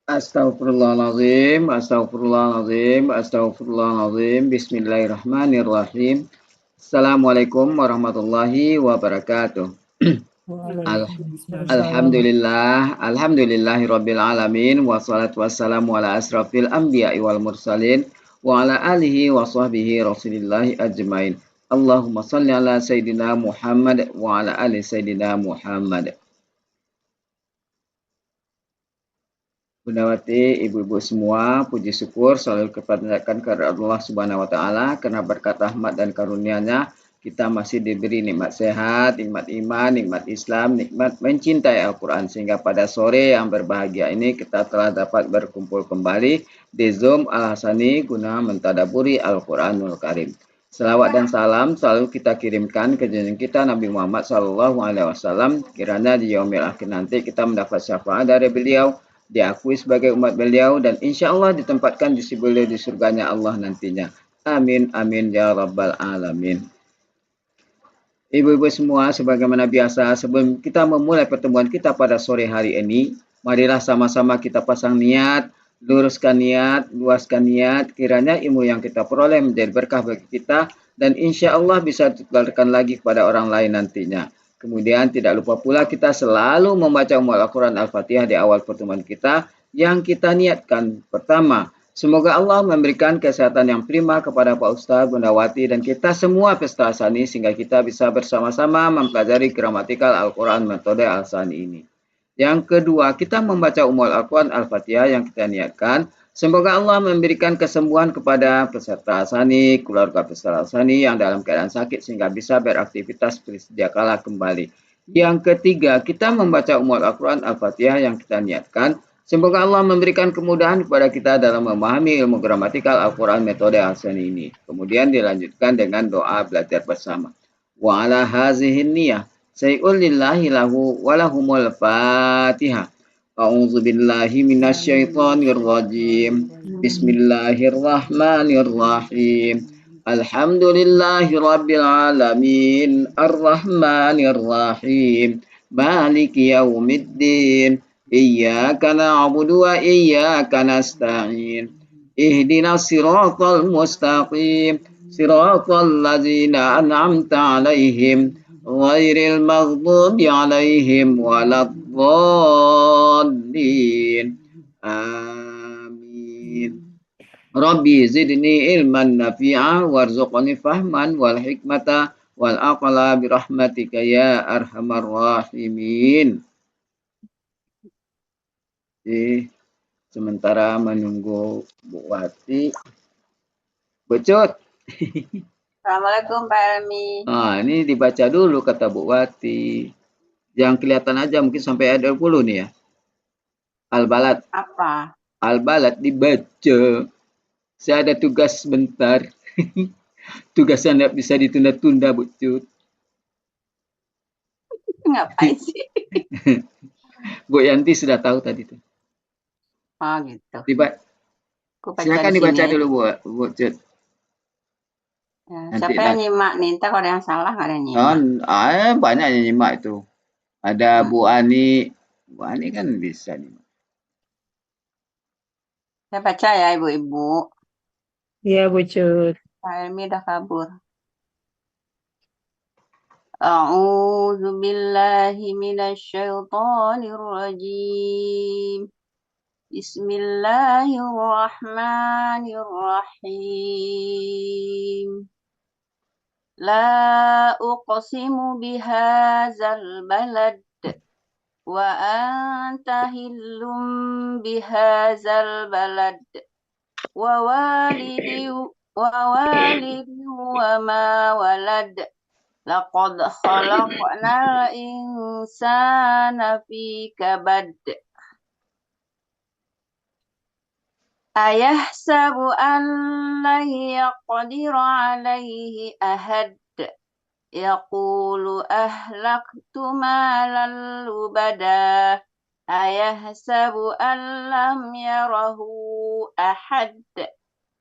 Astaghfirullahaladzim, astaghfirullahaladzim, astaghfirullahaladzim. Bismillahirrahmanirrahim. Assalamualaikum warahmatullahi wabarakatuh. Al- Waalaikumsalam. Alhamdulillahi rabbil alamin. Wassalatu wassalamu ala asrafil anbiya'i wal mursalin. Wa ala alihi wa sahbihi rasulillahi ajmain. Allahumma salli ala Sayyidina Muhammad wa ala ali Sayyidina Muhammad. Bundawati, ibu-ibu semua, puji syukur selalu kepada Allah Subhanahu wa taala karena berkat rahmat dan karunia-Nya kita masih diberi nikmat sehat, nikmat iman, nikmat Islam, nikmat mencintai Al-Qur'an sehingga pada sore yang berbahagia ini kita telah dapat berkumpul kembali di Zoom Al-Hasani guna mentadaburi Al-Qur'anul Karim. Selawat dan salam selalu kita kirimkan ke junjungan kita Nabi Muhammad SAW. Kiranya di yaumil akhir nanti kita mendapat syafaat dari beliau, diakui sebagai umat beliau, dan insya Allah ditempatkan di sisi beliau di surganya Allah nantinya. Amin, amin, ya rabbal alamin. Ibu-ibu semua, sebagaimana biasa, sebelum kita memulai pertemuan kita pada sore hari ini, marilah sama-sama kita pasang niat, luruskan niat, luaskan niat, kiranya ilmu yang kita peroleh menjadi berkah bagi kita, dan insya Allah bisa ditularkan lagi kepada orang lain nantinya. Kemudian tidak lupa pula kita selalu membaca Al-Quran Al-Fatihah di awal pertemuan kita yang kita niatkan. Pertama, semoga Allah memberikan kesehatan yang prima kepada Pak Ustadz, Bundawati, dan kita semua peserta Al-Sani sehingga kita bisa bersama-sama mempelajari gramatikal Al-Quran metode Al-Sani ini. Yang kedua, kita membaca Al-Quran Al-Fatihah yang kita niatkan. Semoga Allah memberikan kesembuhan kepada peserta Al-Sani, keluarga peserta Al-Sani yang dalam keadaan sakit sehingga bisa beraktivitas seperti sedia kala kembali. Yang ketiga, kita membaca Al-Quran Al-Fatihah yang kita niatkan. Semoga Allah memberikan kemudahan kepada kita dalam memahami ilmu gramatikal Al-Quran metode Al-Sani ini. Kemudian dilanjutkan dengan doa belajar bersama. Wa ala hazihin niyah. Say'ul lillahi lahu walahumul fatihah. A'udzu billahi minasyaitonir rajim. Bismillahirrahmanirrahim. Alhamdulillahi rabbil alamin. Arrahmanir rahim. Maliki yaumiddin. Iyyaka na'budu wa iyyaka nasta'in. Ihdinas siratal mustaqim. Siratal ladzina an'amta 'alaihim ghairil maghdubi 'alaihim waladdallin. Amin. Rabbi zidni ilman nafi'a warzuqni fahman wal hikmata wal aqla birahmatika ya arhamar rahimin. Sementara menunggu Bu Wati. Becut. Assalamualaikum Pak Helmi. Ini dibaca dulu kata Bu Wati. Yang kelihatan aja mungkin sampai ada 20 nih ya. Al-Balad. Apa? Al-Balad dibaca. Saya ada tugas sebentar. Tugasnya tidak bisa ditunda-tunda, Bu Cut. Ngapain sih? Bu Yanti sudah tahu tadi tuh. Oh gitu. Silakan dibaca dulu Bu Cut. Ya, siapa yang nyimak nih? Entah kalau ada yang salah nggak ada yang nyimak. Banyak yang nyimak itu. Ada Bu Ani. Bu Ani kan bisa nyimak. Saya baca ya ibu-ibu. Iya Bu Cut. Pak Helmi udah kabur. A'udzu billahi minasyaitonir rajim. Bismillahirrahmanirrahim. La uqsimu bihadzal balad wa anta hillum bihadzal balad wa walidi wa ma walad laqad khalaqnal insana fi kabad ayahsabu an la yaqdiru alaihi ahad yaqulu ahlaktu malan lubada ayahsabu an lam yarahu ahad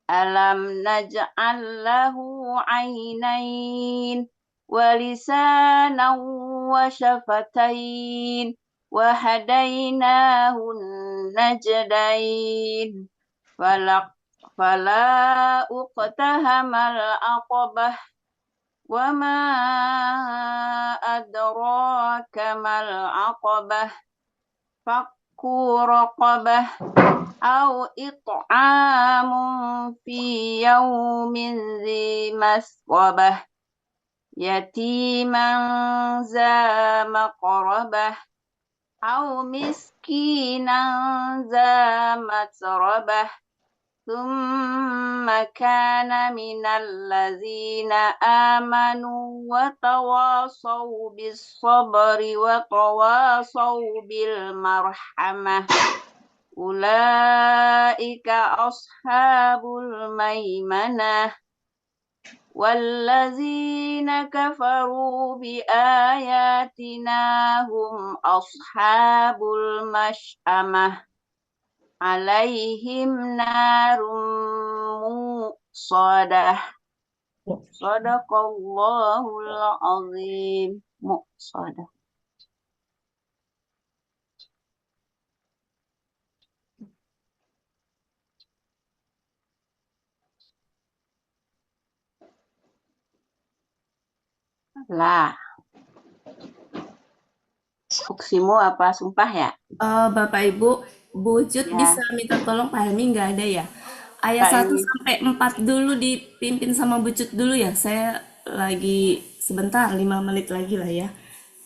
alam naj'al lahu aynain wa lisanan wa syafatain وهديناه النجدين فلا اقتحم العقبة وما أدراك ما العقبة فك رقبة أو إطعام في يوم ذي مسغبة يتيما ذا مقربة أو مسكينا ذا متربة ثم كان من الذين آمنوا وتواصوا بالصبر وتواصوا بالمرحمة أولئك أصحاب الميمنة والذين كفروا بآياتنا هم أصحاب المشأمة عليهم نار مؤصدة صدق الله العظيم مؤصدة. Lah, uksimu apa sumpah ya? Bapak Ibu, Bu Cut Ya, bisa minta tolong Pak Helmi nggak ada ya? Ayat Pak 1 Helmi. sampai 4 dulu dipimpin sama Bu Cut dulu ya. Saya lagi sebentar 5 menit lagi lah ya.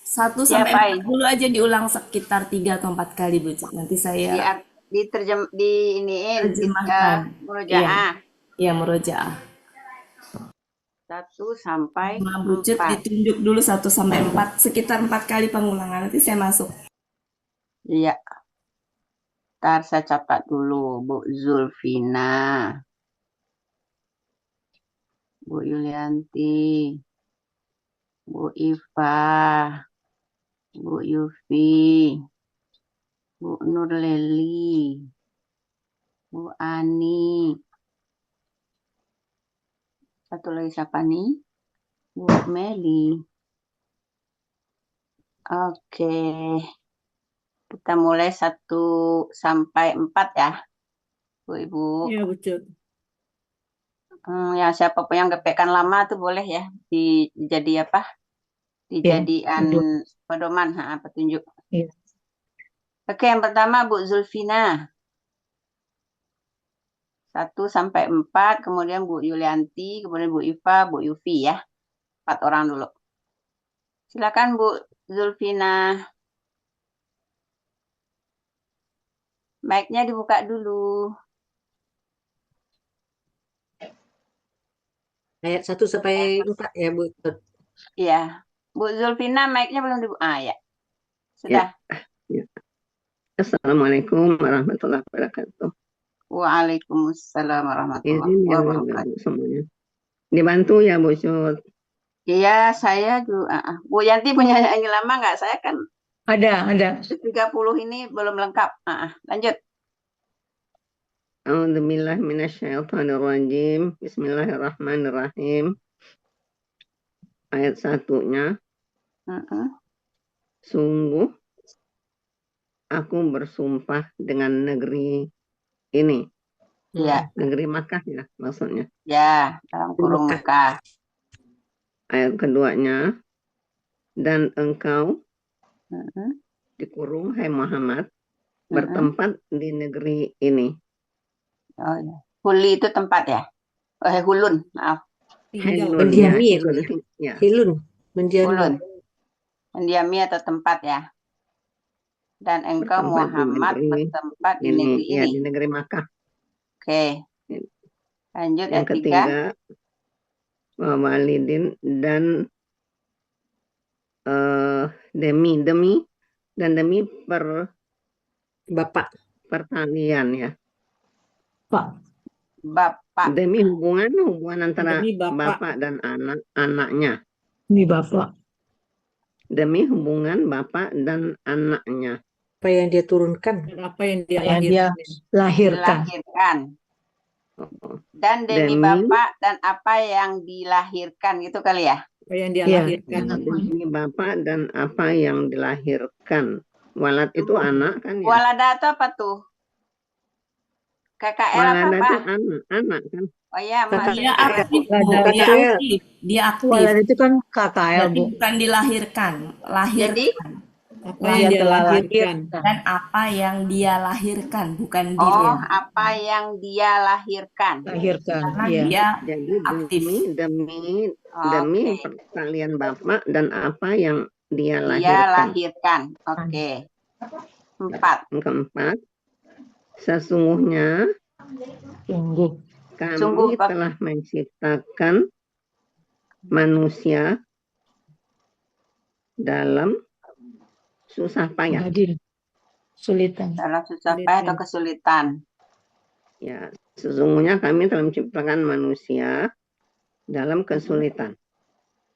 1 Ya, sampai Pak 4 dulu aja diulang sekitar 3 atau 4 kali Bu Cut. Nanti saya terjemahkan. Iya, murojaah. iya murojaah. 1 sampai Sama Bu Cut 4. ditunjuk dulu 1 sampai 4 sekitar 4 kali pengulangan. Nanti saya masuk. Iya. Ntar saya catat dulu. Bu Zulfina, Bu Yulianti, Bu Iva, Bu Yufi, Bu Nurleli, Bu Ani. Satu lagi siapa nih? Bu Meli. Oke. Kita mulai 1 sampai 4 ya, Bu Ibu. Iya, betul. Ya siapapun yang gepekkan lama tuh boleh ya jadi apa? Dijadian pedoman, petunjuk. Iya. Oke, yang pertama Bu Zulfina. 1 sampai 4, kemudian Bu Yulianti, kemudian Bu Iva, Bu Yufi ya. 4 orang dulu. Silakan Bu Zulfina. Mic-nya dibuka dulu. Ayat 1 sampai 4 ya, Bu. Iya. Bu Zulfina mic-nya belum dibuka. Ya. Sudah. Ya. Assalamualaikum warahmatullahi wabarakatuh. Waalaikumsalam warahmatullahi Izin ya wabarakatuh. Bu semuanya. Dibantu ya Bu Cut. Iya, saya juga. Bu Yanti punya nyanyi lama nggak? Saya kan Ada. 30 ini belum lengkap. Lanjut. A'udzubillahi minasyaitonirrajim. Bismillahirrahmanirrahim. Ayat 1-nya. Sungguh aku bersumpah dengan negeri ini. Ya. Negeri Makkah ya maksudnya. Ya, dalam kurung Mekah. Ayat keduanya. Dan engkau dikurung, hai Muhammad, bertempat di negeri ini. Oh ya. Huli itu tempat ya? Hulun, maaf. Mendiami ya. Hilun. Mendiami. Hulun. Mendiami atau tempat ya. Dan engkau Bertempat Muhammad bertempat di negeri ini. Ya, di negeri Makkah. Oke. Lanjut yang ketiga. Walidin dan demi Bapak. pertanian ya. Bapak. Demi hubungan antara bapak dan anaknya. Ini Bapak. Demi hubungan bapak dan anaknya. Apa yang dia turunkan? Apa yang dia lahirkan. Dan demi bapak dan apa yang dilahirkan, gitu kali ya? Apa yang dia lahirkan. Demi bapak dan apa yang dilahirkan. Walad itu anak kan ya? Walada itu apa tuh? KKL apa, Walada itu Pak? anak kan? Oh ya, masuk Dia juga. aktif, Bu. Walada Dia itu- aktif. Dia aktif. Walad itu kan KKL, Berarti Bu. bukan dilahirkan, Jadi lahirkan. Apa yang dia lahirkan? Dan apa yang dia lahirkan, bukan oh, diri. apa yang dia lahirkan. Lahirkan, Karena iya. dia Jadi aktif. demi Oke. perkalian Bapak dan apa yang dia Dia lahirkan. lahirkan. Oke. 4. Yang keempat, sesungguhnya Sungguh. kami Sungguh, Bapak. telah menciptakan manusia dalam susah payah. Adil. Sulitan. Dalam susah payah atau kesulitan. Ya, sesungguhnya kami telah menciptakan manusia dalam kesulitan.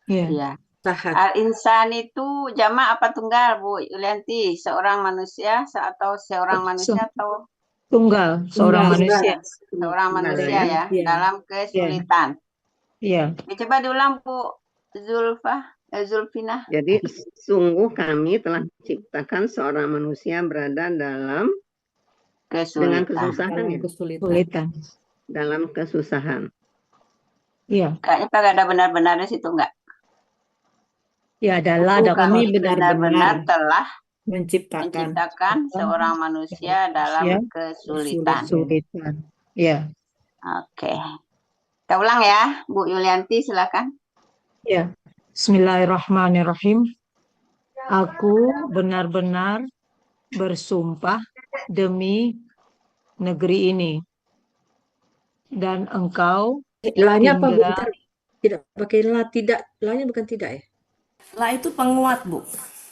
Iya. Iya. Tahan. Al-insan itu jamak apa tunggal, Bu Yulianti? Seorang manusia atau seorang manusia atau Tunggal, seorang Tunggal. manusia. seorang Tunggal manusia ya. ya, Iya. dalam kesulitan. Iya. Oke, coba diulang, Bu Zulfina. Jadi sungguh kami telah menciptakan seorang manusia berada dengan Kesulitan. kesusahan Dalam ya, kesulitan. Sulitan. dalam kesusahan. Iya. Kayaknya kagak ada benar-benarnya situ enggak? Ya adalah ada Kami Kami benar-benar telah menciptakan. menciptakan seorang manusia dalam kesulitan. kesulitan. Iya. Oke. Kita ulang ya, Bu Yulianti, silakan. Ya. Bismillahirrahmanirrahim. Aku benar-benar bersumpah demi negeri ini. Dan engkau La-nya apa, Bu? tinggal- Bentar. Tidak pakai la, tidak. La-nya bukan tidak ya? Lah itu penguat, Bu.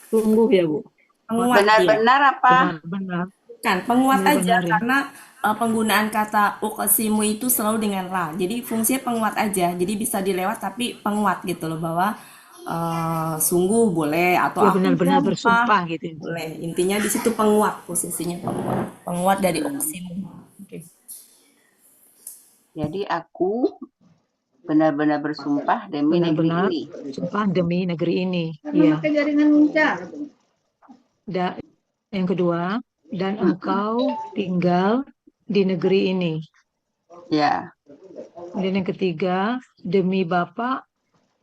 Sungguh ya, Bu. Penguat dia. Benar-benar apa? benar-benar Kan penguat aja Benar-benar ya. karena penggunaan kata uqsimu itu selalu dengan la. Jadi fungsinya penguat aja. Jadi bisa dilewat tapi penguat gitu loh, bahwa sungguh boleh atau ya aku benar-benar sumpah bersumpah gitu. boleh. Intinya di situ penguat, posisinya penguat. Penguat dari uqsimu. Oke. Jadi aku benar-benar bersumpah demi Benar-benar negeri ini. sumpah demi negeri ini. Iya. Yang kedua, dan engkau tinggal di negeri ini. Ya. Dan yang ketiga, demi Bapa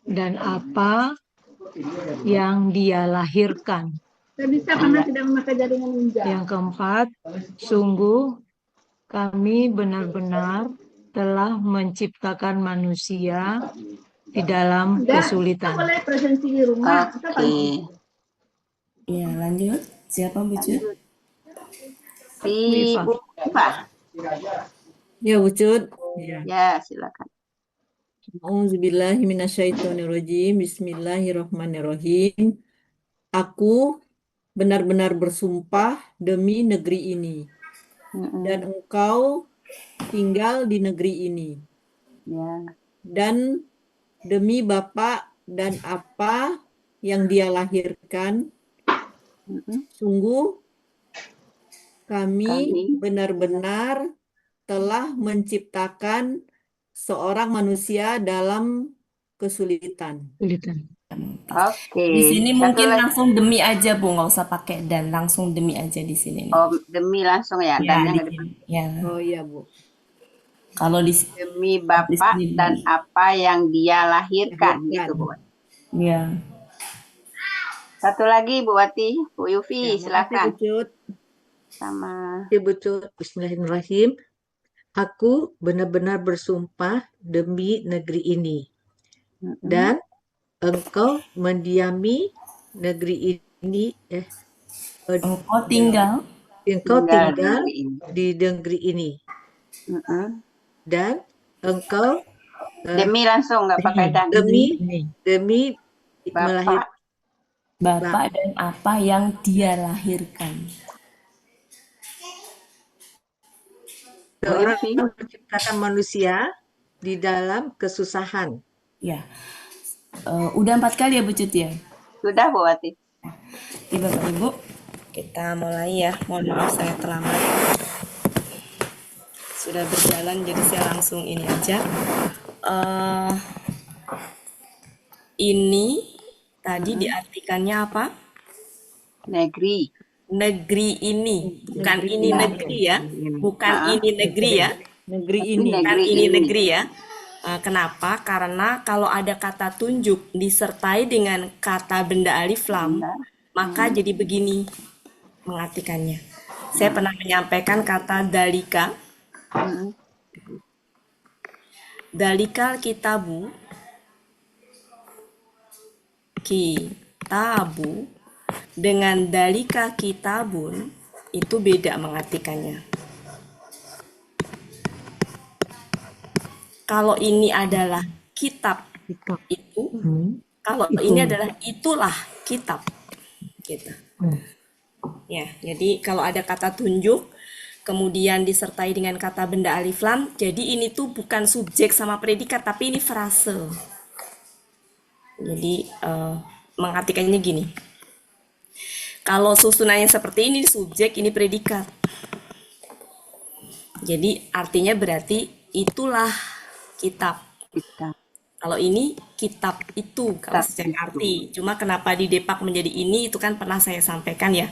dan apa yang dia lahirkan. Yang keempat, sungguh kami benar-benar telah menciptakan manusia di dalam kesulitan. Oke. Ya, lanjut. Siapa Bu Cut? Si Wifa. Bu Wifa. Ya, Bu Cut. Ya, silakan. Auzubillahi minasyaitonirrajim. Bismillahirrahmanirrahim. Aku benar-benar bersumpah demi negeri ini. Dan engkau tinggal di negeri ini. Ya. Dan demi Bapa dan apa yang dia lahirkan, sungguh kami benar-benar telah menciptakan seorang manusia dalam kesulitan. Kesulitan. Oke. Di sini Satu mungkin lagi. langsung demi aja, Bu, nggak usah pakai dan, langsung demi aja di sini. Oh, demi langsung ya. Ya, Dan yang di kedua, sini. Ya. Oh iya, Bu. Kalau di demi Bapak sini. dan apa yang dia lahirkan, Lahirkan. gitu Bu. ya. Satu lagi Bu Wati, Bu Yufi, Makasih, silakan. Bu Cut. Sama. Ya, betul. Bismillahirrahmanirrahim. Aku benar-benar bersumpah demi negeri ini. Dan engkau mendiami negeri ini, Engkau tinggal engkau Tinggal tinggal di ini. di negeri ini. Mm-mm. Dan engkau Demi langsung nggak pakai dan. demi melahirkan Bapak dan apa yang dia lahirkan. seorang yang menciptakan manusia di dalam kesusahan. Ya. Udah 4 kali ya Bu Cut ya? Sudah Bu Wati. Oke, Bapak Ibu, kita mulai ya. Mohon maaf saya terlambat. Sudah berjalan jadi saya langsung ini aja. Ini tadi diartikannya apa? Negeri. negeri ini, bukan Negeri ini ini. negeri ya, Ini. bukan Ah, ini negeri ya, Negeri tapi ini. bukan negeri ini ini. negeri ya. Kenapa? Karena kalau ada kata tunjuk disertai dengan kata benda alif lam, Benar. maka jadi begini mengartikannya. Saya pernah menyampaikan kata dalika, Hmm. dalikal kitabu, kitabu dengan dalika kitabun itu beda mengartikannya. Kalau ini adalah kitab Kitab. itu, kalau Itu. ini adalah itulah kitab gitu. Ya, jadi kalau ada kata tunjuk kemudian disertai dengan kata benda alif lam, jadi ini tuh bukan subjek sama predikat tapi ini frase. Jadi mengartikannya gini. Kalau susunannya seperti ini subjek, ini predikat. Jadi artinya berarti itulah kitab. Kitab. Kalau ini kitab itu kalau Kitab secara itu. arti. Cuma kenapa didepak menjadi ini itu kan pernah saya sampaikan ya.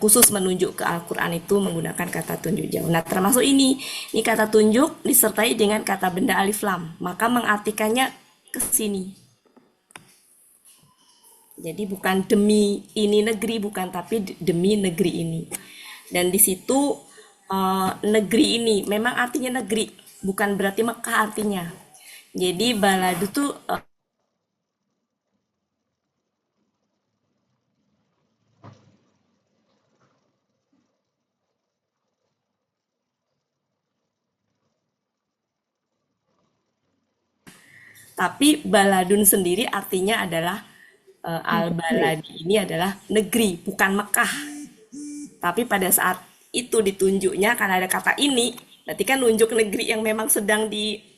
Khusus menunjuk ke Al-Quran itu menggunakan kata tunjuk jauh. Nah termasuk ini kata tunjuk disertai dengan kata benda alif lam. Maka mengartikannya ke sini. Jadi bukan demi ini negeri, bukan, tapi demi negeri ini. Dan di situ negeri ini memang artinya negeri, bukan berarti Mekah artinya. Jadi baladu tuh tapi baladun sendiri artinya adalah al-baladi ini adalah negeri, bukan Mekah. Tapi pada saat itu ditunjuknya karena ada kata ini, berarti kan nunjuk negeri yang memang sedang di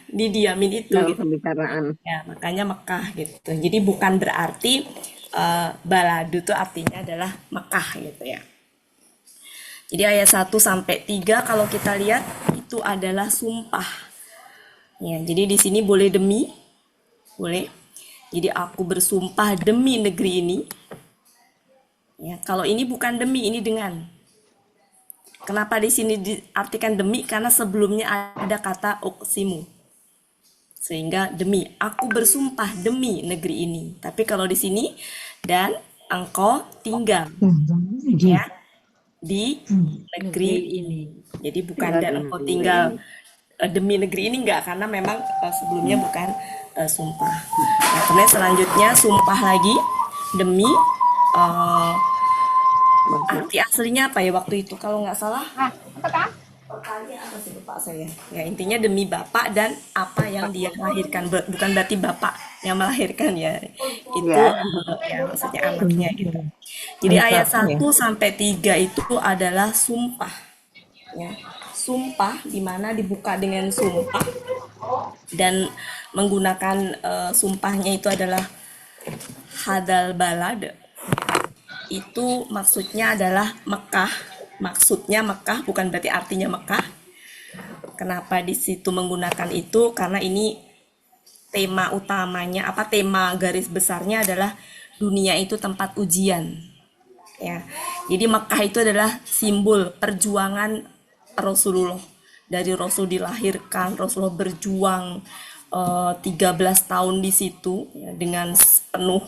didiamin itu Dalam gitu. pembicaraan. Ya, makanya Mekah gitu. Jadi bukan berarti baladu itu artinya adalah Mekah gitu ya. Jadi ayat 1 sampai 3 kalau kita lihat itu adalah sumpah. Ya, jadi di sini boleh demi, boleh. Jadi aku bersumpah demi negeri ini. Ya, kalau ini bukan demi, ini dengan. Kenapa di sini diartikan demi? Karena sebelumnya ada kata uqsimu. Sehingga demi, aku bersumpah demi negeri ini. Tapi kalau di sini dan engkau tinggal ya di negeri ini. Jadi bukan dan engkau tinggal demi negeri ini enggak, karena memang sebelumnya bukan sumpah. Nah, kemudian selanjutnya sumpah lagi demi arti aslinya apa ya waktu itu kalau nggak salah? Tanya apa sih Bapak saya? Ya intinya demi Bapak dan apa yang dia lahirkan, bukan berarti Bapak yang melahirkan ya. Itu ya maksudnya anaknya gitu. Jadi ayat 1 sampai 3 itu adalah sumpah. Ya. Sumpah di mana dibuka dengan sumpah dan menggunakan sumpahnya itu adalah hadal balad. Itu maksudnya adalah Mekah. Maksudnya Mekah, bukan berarti artinya Mekah. Kenapa di situ menggunakan itu? Karena ini tema utamanya, tema garis besarnya adalah dunia itu tempat ujian. Ya. Jadi Mekah itu adalah simbol perjuangan Rasulullah. Dari Rasul dilahirkan, Rasulullah berjuang 13 tahun di situ ya, dengan penuh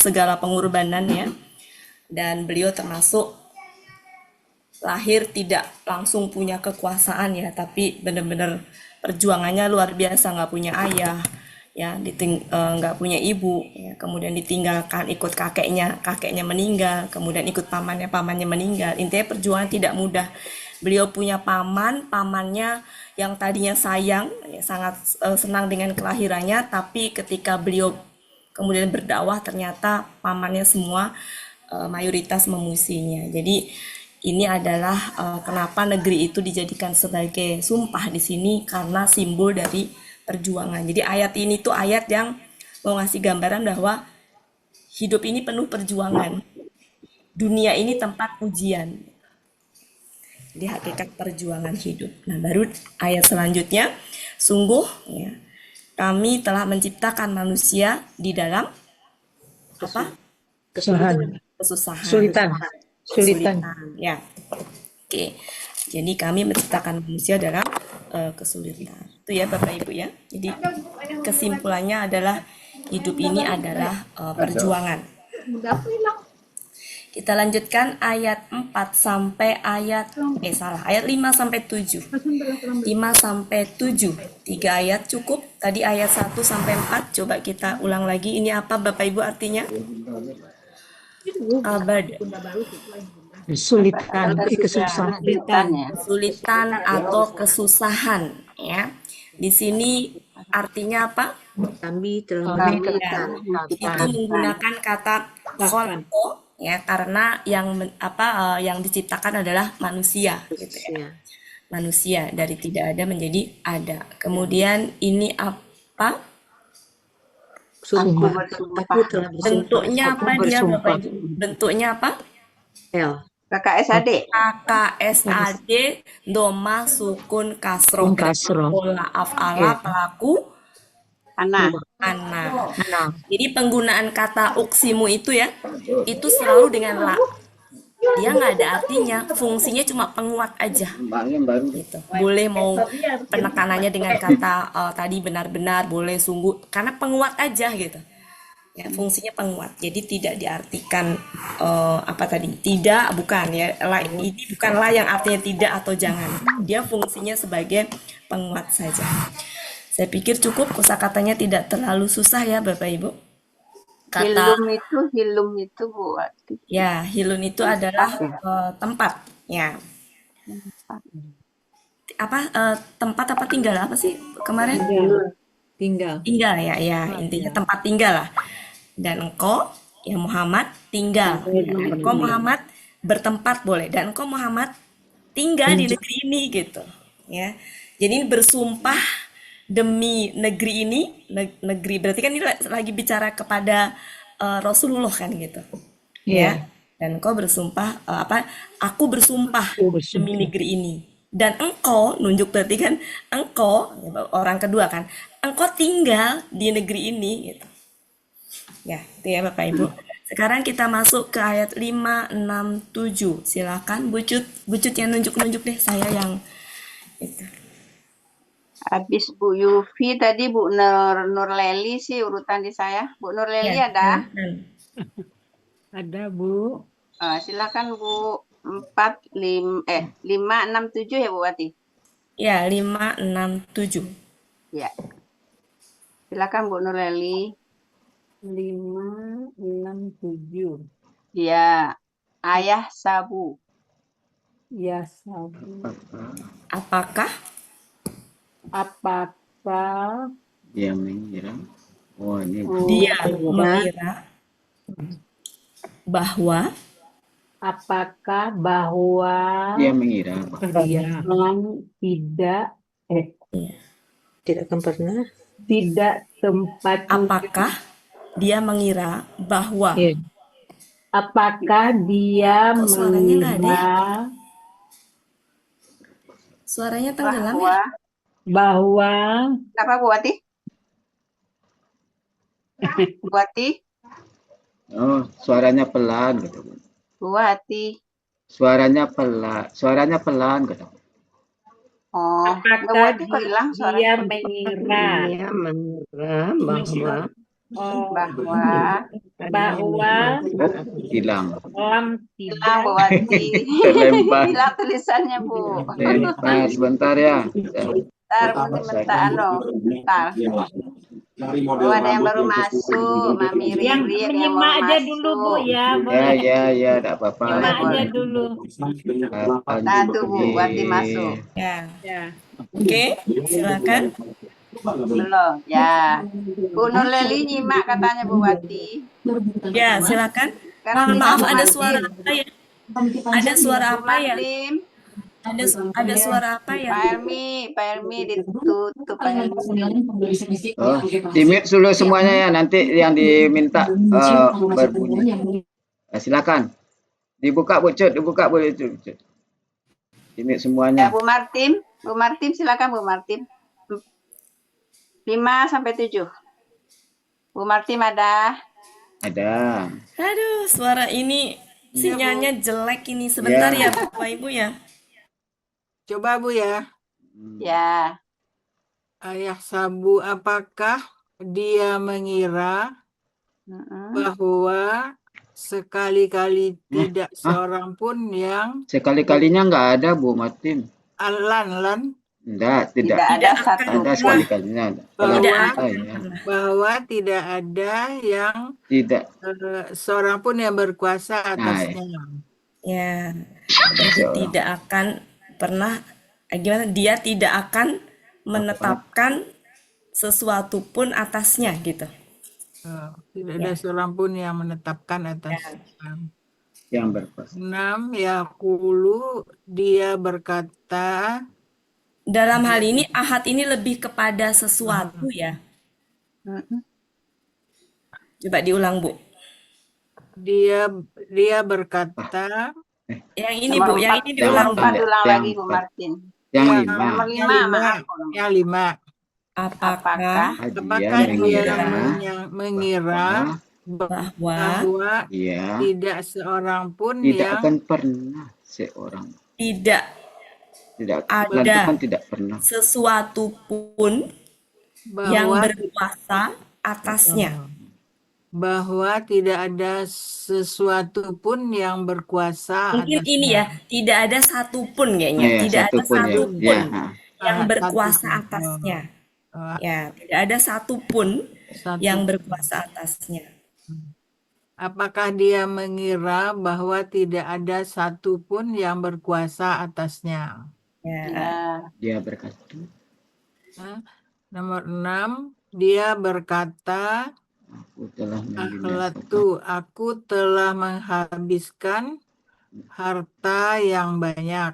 segala pengorbanan ya. Dan beliau termasuk lahir tidak langsung punya kekuasaan ya, tapi benar-benar perjuangannya luar biasa, nggak punya ayah ya, nggak punya ibu ya, kemudian ditinggalkan ikut kakeknya meninggal, kemudian ikut pamannya meninggal. Intinya perjuangan tidak mudah. Beliau punya pamannya yang tadinya sayang ya, sangat senang dengan kelahirannya, tapi ketika beliau kemudian berdakwah ternyata pamannya semua mayoritas memusinya. Jadi ini adalah kenapa negeri itu dijadikan sebagai sumpah di sini, karena simbol dari perjuangan. Jadi ayat ini tuh ayat yang mau ngasih gambaran bahwa hidup ini penuh perjuangan. Dunia ini tempat ujian. Jadi hakikat perjuangan hidup. Nah, baru ayat selanjutnya, sungguh ya, kami telah menciptakan manusia di dalam apa? Kesulitan. kesusahan, Sulitan. Sulitan. ya. Oke. Jadi kami menciptakan manusia dalam kesulitan. Itu ya Bapak Ibu ya. Jadi kesimpulannya adalah hidup ini adalah perjuangan. Kita lanjutkan ayat 4 sampai ayat ayat 5 sampai 7. 5 sampai 7. 3 ayat cukup. Tadi ayat 1 sampai 4. Coba kita ulang lagi. Ini apa Bapak Ibu artinya? Albad. Kesulitan. Kesusahan. Kesulitan atau kesusahan ya. Di sini artinya apa? Kami telah Kami kesulitan. Itu menggunakan kata kholqo ya, karena yang diciptakan adalah manusia gitu ya. Manusia dari tidak ada menjadi ada. Kemudian ini apa? Sumpah. Aku telah bersumpah. Bentuknya apa Aku dia bersumpah. Bapak Ibu? Bentuknya apa? L. KKSAD. KKSAD, doma, sukun, kasroh. Kasroh. Pola af'ala, pelaku, Ana. anak. Nah, Jadi penggunaan kata uksimu itu ya, itu selalu dengan la. Dia nggak ada artinya, fungsinya cuma penguat aja. Gitu. Boleh mau penekanannya dengan kata tadi benar-benar, boleh sungguh, karena penguat aja gitu. Ya, fungsinya penguat. Jadi tidak diartikan tidak, bukan ya. Ini bukanlah yang artinya tidak atau jangan. Dia fungsinya sebagai penguat saja. Saya pikir cukup, kosakatanya tidak terlalu susah ya Bapak Ibu. Hilum itu Bu Wati. Ya, hilun itu adalah tempat ya. Tempat apa tinggal apa sih kemarin? Tinggal. Tinggal ya, intinya tempat tinggal lah. Dan engkau ya Muhammad tinggal. Dan engkau Muhammad bertempat boleh. Dan engkau Muhammad tinggal di negeri ini gitu ya. Jadi bersumpah demi negeri ini, negeri berarti kan ini lagi bicara kepada Rasulullah kan gitu. Ya. Dan engkau bersumpah aku bersumpah demi negeri ini. Dan engkau nunjuk berarti kan engkau orang kedua kan. Engkau tinggal di negeri ini gitu. Ya, itu ya Bapak Ibu. Sekarang kita masuk ke ayat 5, 6, 7. Silakan Bucut yang nunjuk-nunjuk deh, saya yang itu. Habis Bu Yufi tadi Bu Nurleli sih urutan di saya. Bu Nurleli Ya, ada? ada Bu. Silakan Bu. 5, 6, 7 ya Bu Wati? Ya, 5, 6, 7. Ya. Silakan Bu Nurleli. 5, 6, 7. Ya. Ayah sabu. Ya, sabu. Apakah Dia mengira. Oh, ini. dia mengira bahwa Apakah bahwa Dia mengira. Tidak akan pernah. tidak tempat apakah dia mengira bahwa apakah dia Kok suaranya nggak ada ya? mengira Suaranya tenggelam ya? bahwa Kenapa Bu Wati? Bu Wati? Oh, suaranya pelan gitu. Bu Wati. Suaranya pelan gitu. Oh, Bu apakah Wati kok hilang dia suaranya? mengira Dia mengira bahwa Bahwa Hilang. dalam hilang Bu Wati. Terlempar. Hilang tulisannya Bu. Nah, sebentar ya. Bentar, bentar. Oh, ada yang baru masuk, Mami Riri yang yang menyimak mau aja masuk. dulu Bu ya, Ya, boleh ya, enggak apa-apa. nyimak aja boleh. dulu. Satu Bu Wati masuk. Ya. Ya. Oke, silakan. Belum, ya. Bu Nurleli nyimak katanya Bu Wati. Ya, silakan. Sekarang Maaf, Bu ada Martin. suara apa ya? Ada suara Bu apa ya? Martin, Ada suara apa ya? Pak Helmi ditutup Pak Helmi. Oh, di-mute dulu semuanya ya, nanti yang diminta berbunyi. Nah, silakan. Dibuka boleh itu. Di-mute Ya, semuanya. Bu Martin silakan Bu Martin. 5 sampai 7. Bu Martin ada? Ada. Aduh, suara ini Iya, Bu. sinyalnya jelek ini. Sebentar Ya. ya, Bapak Ibu ya. Coba Bu ya. Ya. Ayah Sabu, apakah dia mengira Mm-mm. bahwa sekali-kali tidak seorang pun yang Sekali-kalinya nggak ada, Bu Martin. Lan Enggak, Tidak tidak. ada Tidak satu akan Ada pernah. sekali-kalinya. Kalau Tidak bahwa ada ya. pernah. bahwa tidak ada yang Tidak. seorang pun yang berkuasa atasnya. Ya, jadi Seorang. tidak akan pernah, gimana? Dia tidak akan menetapkan sesuatu pun atasnya gitu. Tidak ada seorang pun yang menetapkan atasnya. Yang berkuasa. 6. Yaqulu, dia berkata, Dalam hal ini ahad ini lebih kepada sesuatu ya. Mm-mm. Coba diulang, Bu. dia berkata, Yang ini, Nomor Bu, yang 4, ini nomor diulang, Bu. 4 ulang Yang lagi Bu empat. Martin. Yang Yang lima. Nomor 5, yang lima, maaf. yang lima. Apakah Apakah Apakah dia mengira bahwa bahwa Iya. tidak seorang pun Tidak yang akan pernah seorang. tidak Tidak. Ada. Lantukan tidak pernah. sesuatu pun yang bahwa berkuasa atasnya? bahwa tidak ada sesuatu pun yang berkuasa Mungkin atasnya. ini ya, tidak ada satupun kayaknya, Oh, ya, tidak ada satupun ya. satupun Ya, ha. yang Ah, berkuasa satupun. atasnya. Oh, Ya, tidak ada satupun satu. yang berkuasa atasnya. Apakah dia mengira bahwa tidak ada satupun yang berkuasa atasnya? Ya, ya Dia berkata. Nomor 6, dia berkata, Aku telah membinasakan. akhlatu, aku telah menghabiskan harta yang banyak.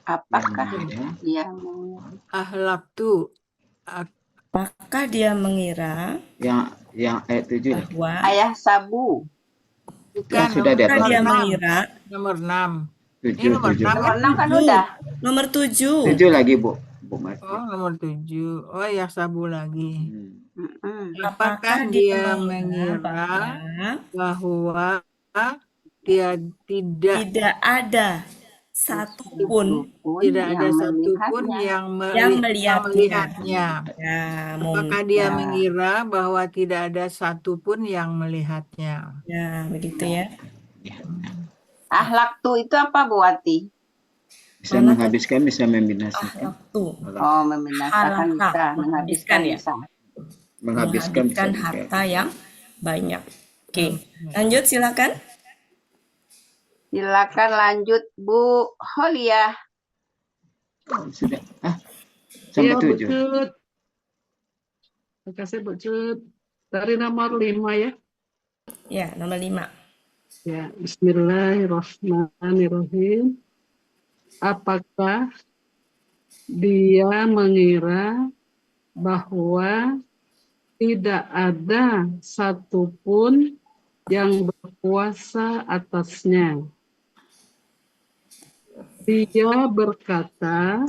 apakah Yang dia Akhlatu, Apakah dia mengira yang ayat 7 lah. bahwa Ayah Sabu? bukan sudah di apakah atas. dia 6. mengira Nomor 6. Ini 7, nomor 7. 6 Nomor 6 kan tujuh. udah. Nomor 7. 7 lagi, Bu Martin. Oh, nomor 7. Oh, ya Sabu lagi. Mm-mm. Apakah dia mengira bahwa dia tidak ada satupun tidak ada yang satupun melihatnya. yang melihatnya? melihatnya? Ya, Apakah dia mengira bahwa tidak ada satupun yang melihatnya? Ya, begitu ya. Ahlak tu itu apa Bu Wati? Bisa menghabiskan, bisa membinasakan. Waktu Oh, membinasakan Haraka, bisa, menghabiskan ya. bisa. Menghabiskan bisa juga. harta yang banyak. Oke, lanjut silakan. Silakan lanjut Bu Holiah. Sudah. Sampai 7. Cut. Terima kasih Bu Cut. Dari nomor 5 ya. Ya, nomor 5. Ya, Bismillahirrahmanirrahim. Apakah dia mengira bahwa tidak ada satupun yang berkuasa atasnya? Dia berkata,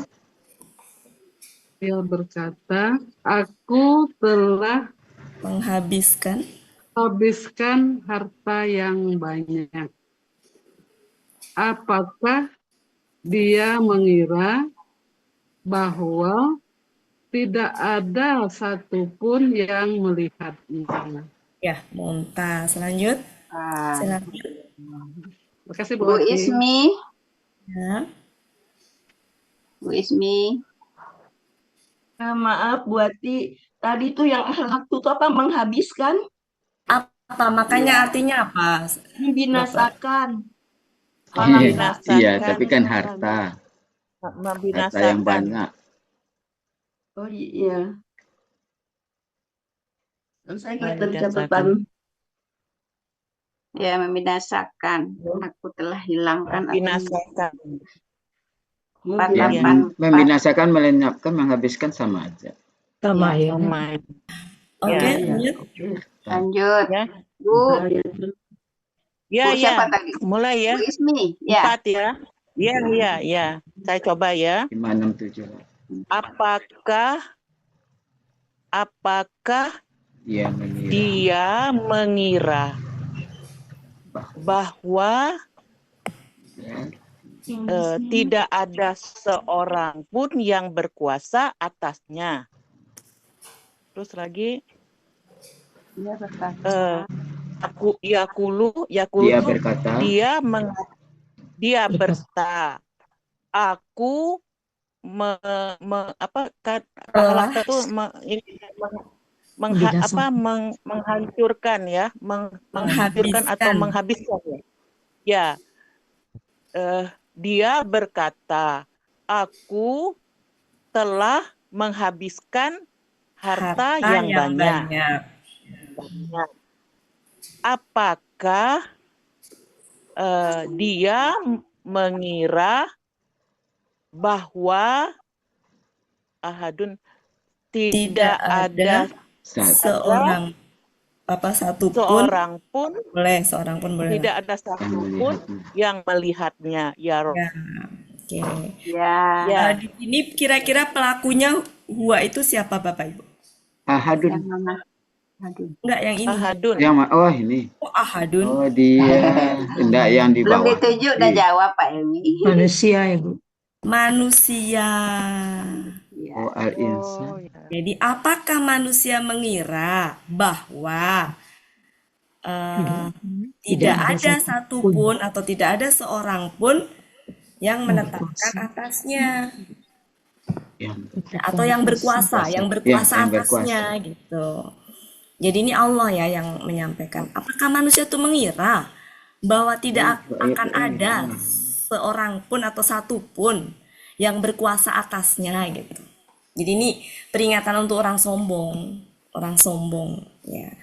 aku telah Menghabiskan harta yang banyak. Apakah dia mengira bahwa tidak ada satupun yang melihatnya? ya, Mumtaz. Lanjut. Silakan. Terima kasih Bu Bu Ati. Ismi. Ya. Bu Ismi. Maaf Bu Ati, tadi tuh yang ahlak itu apa? Menghabiskan, Apa makanya artinya apa? membinasakan. Iya, tapi kan harta. Harta yang banyak. Oh iya. Saya nggak tercapatan. Ya, membinasakan. Aku telah hilangkan. Binasakan. Ya, membinasakan, melenyapkan, menghabiskan sama aja. Sama ya. Oke, Ya. lanjut. Lanjut. Ya. Bu. Ya, Bu, siapa ya. tadi? Mulai ya. Bu Ismi. Ya. 4 ya. Ya. Saya coba ya. 5, 6, 7. Apakah apakah Dia mengira dia mengira bahwa tidak ada seorang pun yang berkuasa atasnya. Terus lagi, Dia berkata, yakulu dia tuh berkata dia berkata, aku Telah menghancurkan ya, menghancurkan atau menghabiskan ya. Ya, dia berkata, aku telah menghabiskan harta yang banyak. Apakah dia mengira bahwa tidak ada seorang seorang pun boleh tidak ada satu pun yang melihatnya, ya Rob. Oke. ya, Di sini kira-kira pelakunya huwa itu siapa Bapak Ibu? Ahadun. yang mana? Aduh. Enggak, yang ini. Ahadun. Oh ini. Oh, Ahadun. Oh dia. Enggak yang di Belum bawah. ditunjuk udah jawab Pak Emi. Manusia, Ibu. Manusia. Oh al-insan. Jadi apakah manusia mengira bahwa tidak ada satupun atau tidak ada seorang pun yang menetapkan atasnya atau yang berkuasa atasnya gitu. Jadi ini Allah ya yang menyampaikan. Apakah manusia itu mengira bahwa tidak akan ada seorang pun atau satu pun yang berkuasa atasnya gitu. Jadi ini peringatan untuk orang sombong ya.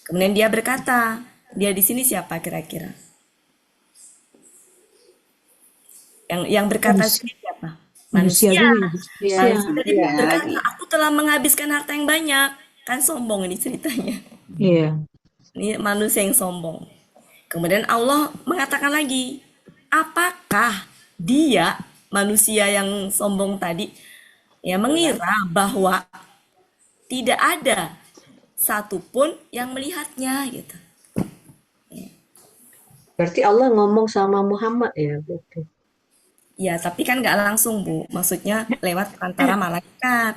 Kemudian dia berkata, dia di sini siapa kira-kira? Yang berkata sini siapa? Manusia. Manusia berkata, aku telah menghabiskan harta yang banyak. Kan sombong ini ceritanya. Iya. Ini manusia yang sombong. Kemudian Allah mengatakan lagi, apakah dia manusia yang sombong tadi ya mengira bahwa tidak ada satupun yang melihatnya gitu. Berarti Allah ngomong sama Muhammad ya, betul. Ya, tapi kan nggak langsung, Bu. Maksudnya lewat perantara malaikat.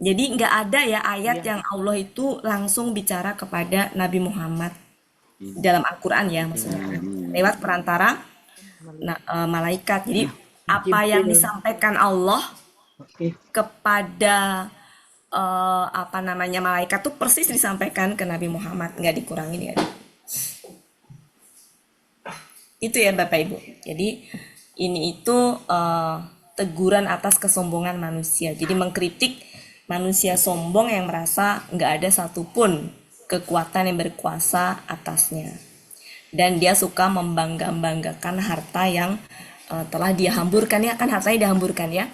Jadi nggak ada ya ayat yang Allah itu langsung bicara kepada Nabi Muhammad dalam Al-Quran ya maksudnya. Lewat perantara malaikat. Jadi apa yang disampaikan Allah kepada malaikat tuh persis disampaikan ke Nabi Muhammad, nggak dikurangin ya. Itu ya Bapak Ibu. Jadi ini itu teguran atas kesombongan manusia. Jadi mengkritik manusia sombong yang merasa nggak ada satupun kekuatan yang berkuasa atasnya. Dan dia suka membangga-banggakan harta yang telah dia hamburkan ya, kan hartanya dihamburkan ya.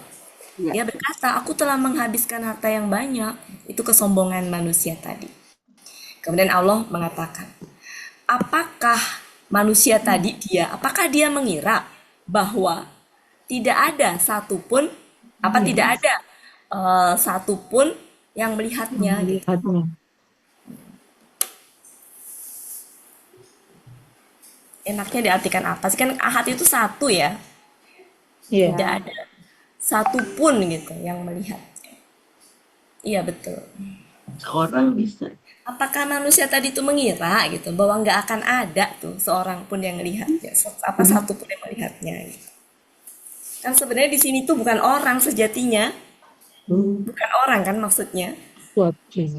Dia berkata, aku telah menghabiskan harta yang banyak. Itu kesombongan manusia tadi. Kemudian Allah mengatakan, apakah manusia tadi apakah dia mengira bahwa tidak ada satupun, tidak ada satupun yang melihatnya. Enaknya diartikan apa sih? Kan ahad itu satu ya. Tidak ada satupun gitu yang melihat. Iya betul. Seorang bisa. Apakah manusia tadi itu mengira gitu bahwa nggak akan ada tuh seorang pun yang melihatnya, satu pun yang melihatnya gitu. Kan sebenarnya di sini tuh bukan orang sejatinya, bukan orang kan maksudnya.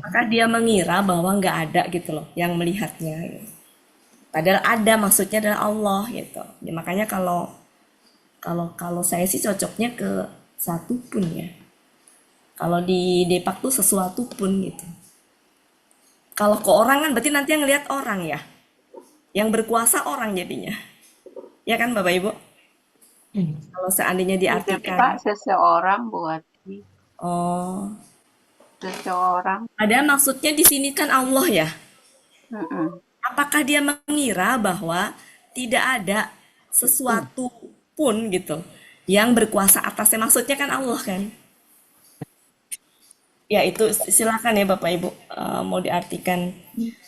Maka dia mengira bahwa nggak ada gitu loh yang melihatnya. Gitu. Padahal ada, maksudnya adalah Allah gitu. Ya, makanya kalau saya sih cocoknya ke satu pun ya. Kalau di Depak tuh sesuatu pun gitu. Kalau ke orang kan berarti nanti yang ngelihat orang ya. Yang berkuasa orang jadinya. Ya kan Bapak Ibu? Kalau seandainya diartikan. Pak, seseorang buat. Oh. Seseorang. Ada maksudnya di sini kan Allah ya. Apakah dia mengira bahwa tidak ada sesuatu pun gitu yang berkuasa atasnya? Maksudnya kan Allah kan. Ya, itu silakan ya Bapak Ibu, mau diartikan.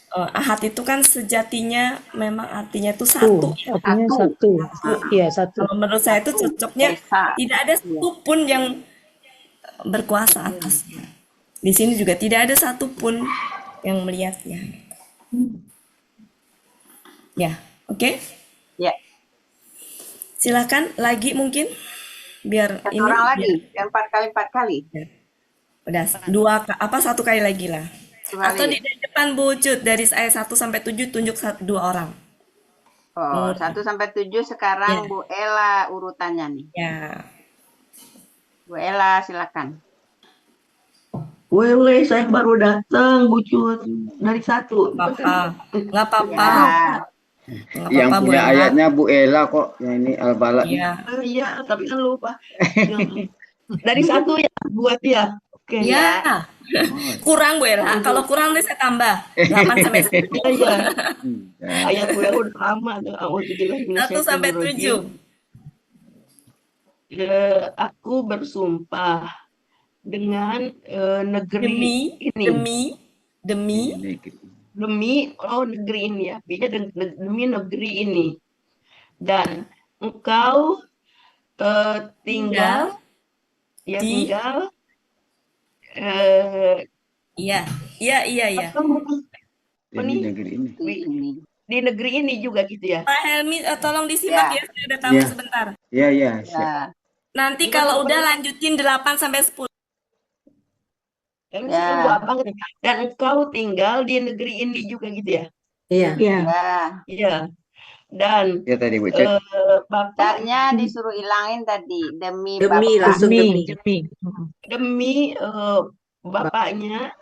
Ahad itu kan sejatinya memang artinya itu satu ya. Artinya Satu. satu. Iya, satu. Kalau menurut saya itu cocoknya Esa. tidak ada Iya. satupun yang berkuasa atasnya. Di sini juga tidak ada satupun yang melihatnya. Ya, oke. Ya. Silakan lagi mungkin biar Satu ini orang biar lagi. Yang 4 kali. udah satu kali lagi lah. Satu Atau kali. di depan Bu Cut dari ayat 1 sampai 7 tunjuk 2 orang. Oh, 1 sampai 7 sekarang Ya. Bu Ella urutannya nih. Ya. Bu Ella silakan. Wele, saya baru datang, Bu Cut. Dari 1. Nggak apa-apa. Ya. Nggak Yang apa-apa Bu punya Ella. ayatnya Bu Ella kok. Yang ini Al-Balad. Iya. Iya, tapi kan lupa. Dari 1 ya, buat ya. Oke. Iya. Oh, Kurang Bu Ella. Kalau kurang nanti saya tambah 8 sampai 10. Iya. ya. Ayat gue udah lama tuh. 1 sampai 7. Aku bersumpah dengan negeri ini. Demi Negeri ini ya. Demi negeri ini. Dan engkau tinggal di tinggal Iya. Ini negeri ini. Ini. di negeri ini juga gitu ya. Pak Helmi, tolong disimak ya. Saya ada tamu Ya. sebentar. Iya, iya. Ya. Nanti kalau udah lanjutin 8 sampai 10. Kan Ya. sudah banget. Dan engkau tinggal di negeri ini juga gitu ya. Iya. Iya. Ya. Iya. Dan Ya tadi Bu Cut. Bapaknya disuruh ilangin tadi demi Demi, bapak. langsung demi. demi bapaknya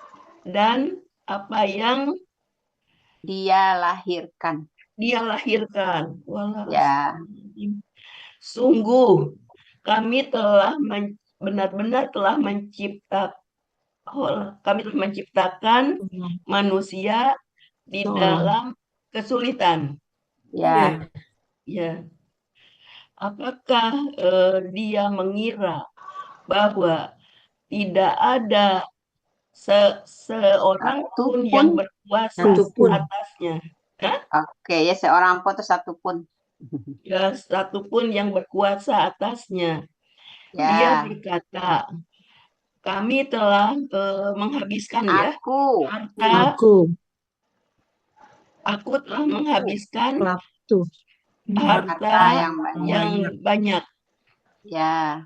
dan apa yang Dia lahirkan. dia lahirkan. Walah. Ya. Sungguh kami telah benar-benar telah menciptakan manusia di dalam kesulitan. Ya. Ya. Apakah dia mengira bahwa tidak ada seorang pun yang berkuasa atasnya? Oke, ya seorang pun atau satu pun. Ya, satu pun yang berkuasa atasnya. Ya. Dia berkata, kami telah menghabiskan ya harta. Aku telah menghabiskan harta yang banyak. Ya.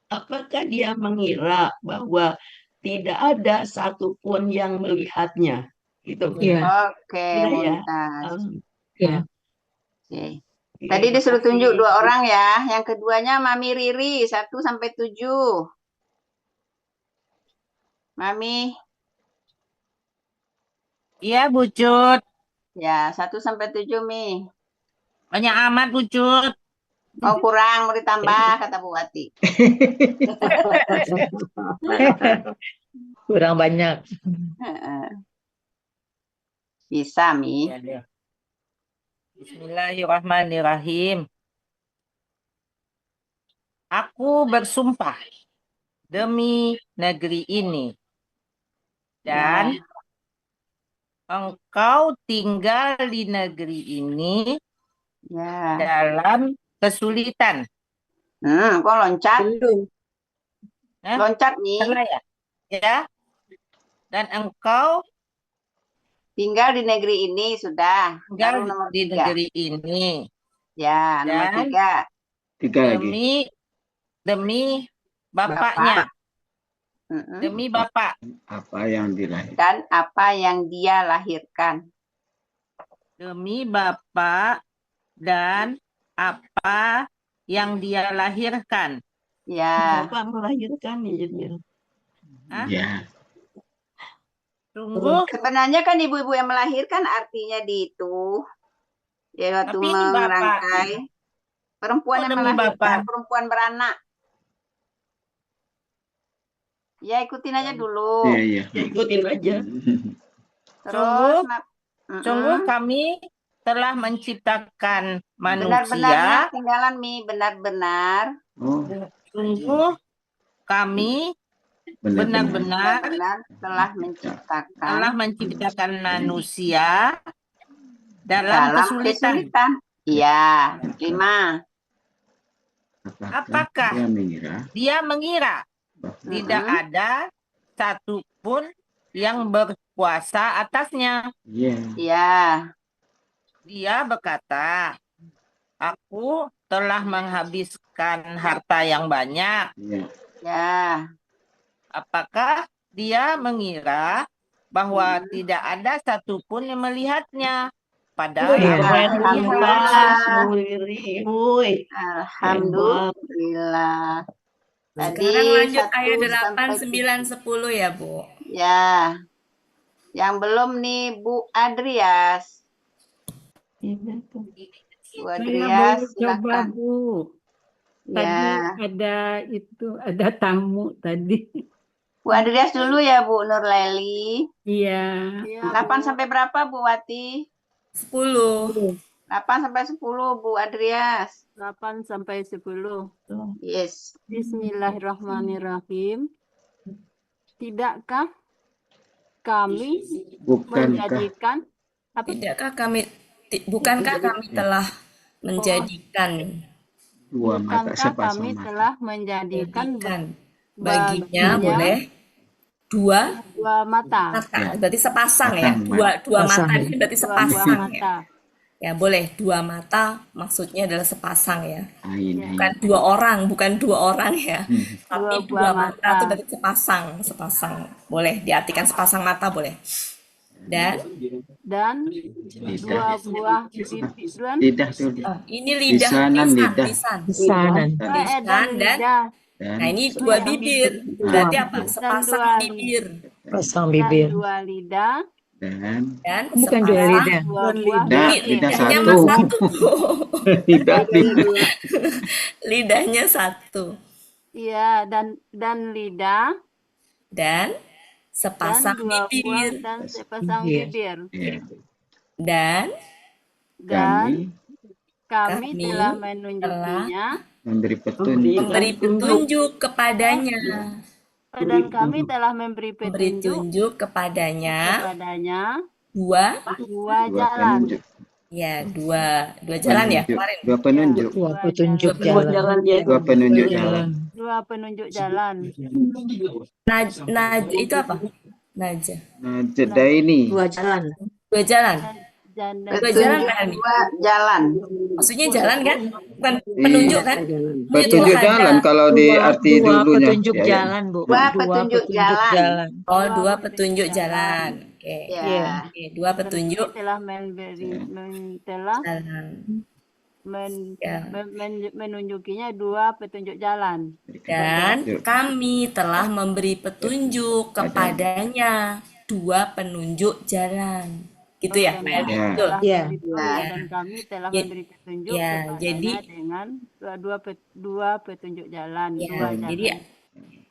Apakah dia mengira bahwa tidak ada satupun yang melihatnya? Gitu. Iya. Oke, Ya. Mumtaz. Iya. Oke. Tadi disuruh tunjuk 2 orang ya. Yang keduanya Mami Riri 1 sampai 7. Mami. Iya, Bu Cut. Ya, 1 sampai 7, Mi. Banyak amat, Bu Cut. Oh, kurang, mau ditambah, kata Bu Wati. Kurang banyak. Bisa, Mi. Ya, Bismillahirrahmanirrahim. Aku bersumpah demi negeri ini dan engkau tinggal di negeri ini dalam kesulitan. Kok loncat? Loncat nih. Salah ya? Ya. Dan engkau tinggal di negeri ini sudah. tinggal nomor di 3. negeri ini. Ya, nomor 3 demi bapaknya. Demi bapak. Apa yang dilahirkan? Dan apa yang dia lahirkan. Demi bapak dan apa yang dia lahirkan. Ya. Bapak melahirkan ya. Ya. Sungguh. Sebenarnya kan ibu-ibu yang melahirkan artinya di itu. Ya, waktu merangkai. Perempuan yang melahirkan, perempuan beranak. Ya, ikutin aja dulu. Iya. Ikutin aja. Terus, sungguh kami telah menciptakan manusia. Benar-benar tinggalan Mi, benar-benar. Sungguh kami benar-benar benar-benar telah telah menciptakan menciptakan manusia dalam dalam kesulitan. kesulitan. Iya, 5. Apakah dia mengira tidak Mm-mm. ada satupun yang berkuasa atasnya? Iya, Dia berkata, aku telah menghabiskan harta yang banyak. ya. Apakah dia mengira bahwa tidak ada satupun yang melihatnya? Padahal Iya. apa yang Alhamdulillah. dilihat? Alhamdulillah. Tadi Sekarang lanjut 1 ayat 8, sampai 9, 10 ya, Bu. Ya, yang belum nih Bu Adrias. Bu Saya Adrias, belum coba, silakan. Bu. Tadi ada tamu tadi. Bu Adrias dulu ya, Bu Nurleli. Iya. 8 sampai berapa, Bu Wati? 10. 8 sampai 10, Bu Adrias. 8 sampai 10. Yes. Bismillahirrahmanirrahim. Tidakkah kami Bukankah menjadikan apa? Bukankah kami telah menjadikan dua mata Bukankah sepasang kami mata? telah menjadikan baginya boleh dua mata. berarti sepasang ya, dua mata ini berarti Dua sepasang ya. mata. Ya boleh, dua mata maksudnya adalah sepasang ya. Ain. Bukan dua orang ya. Tapi dua mata itu berarti sepasang. Boleh diartikan sepasang mata boleh. Dan dua buah lidah tuh. ini lidah, lisan dan nah ini dua bibir. Berarti apa? Sepasang bibir. Pasang bibir. Dan dua lidah. Dan Bukan dua lidah. lidah Lidahnya satu. Lidahnya satu. Iya, dan lidah. Dan sepasang bibir. Dan sepasang bibir. Dan kami telah menunjukinya. Memberi petunjuk kepadanya. Dan kami telah memberi petunjuk kepadanya dua jalan. Ya, dua jalan ya kemarin. Dua penunjuk. Dua petunjuk jalan. Dua penunjuk jalan. Dua penunjuk jalan. Naj itu apa? Naja. Najda ini. Dua jalan. Dua jalan. Dua jalan kan? Dua jalan. Maksudnya jalan kan? Bukan penunjuk kan? Petunjuk jalan kalau di arti dulunya. Dua petunjuk jalan, Bu. Dua petunjuk jalan. Oh, dua petunjuk jalan. Oke. Ya. Oke, dua petunjuk. Telah menunjukinya dua petunjuk jalan. Dan kami telah memberi petunjuk kepadanya dua penunjuk jalan. Gitu ya, Pak? Betul. Dan kami telah memberi petunjuk kepadanya dengan dua petunjuk jalan. Jadi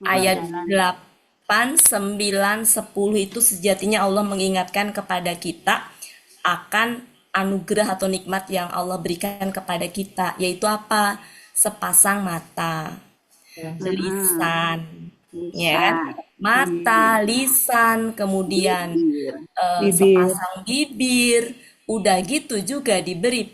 ayat 8, 9, 10 itu sejatinya Allah mengingatkan kepada kita akan anugerah atau nikmat yang Allah berikan kepada kita, yaitu apa? Sepasang mata, lisan, ya kan? Mata, lisan, kemudian sepasang bibir, udah gitu juga diberi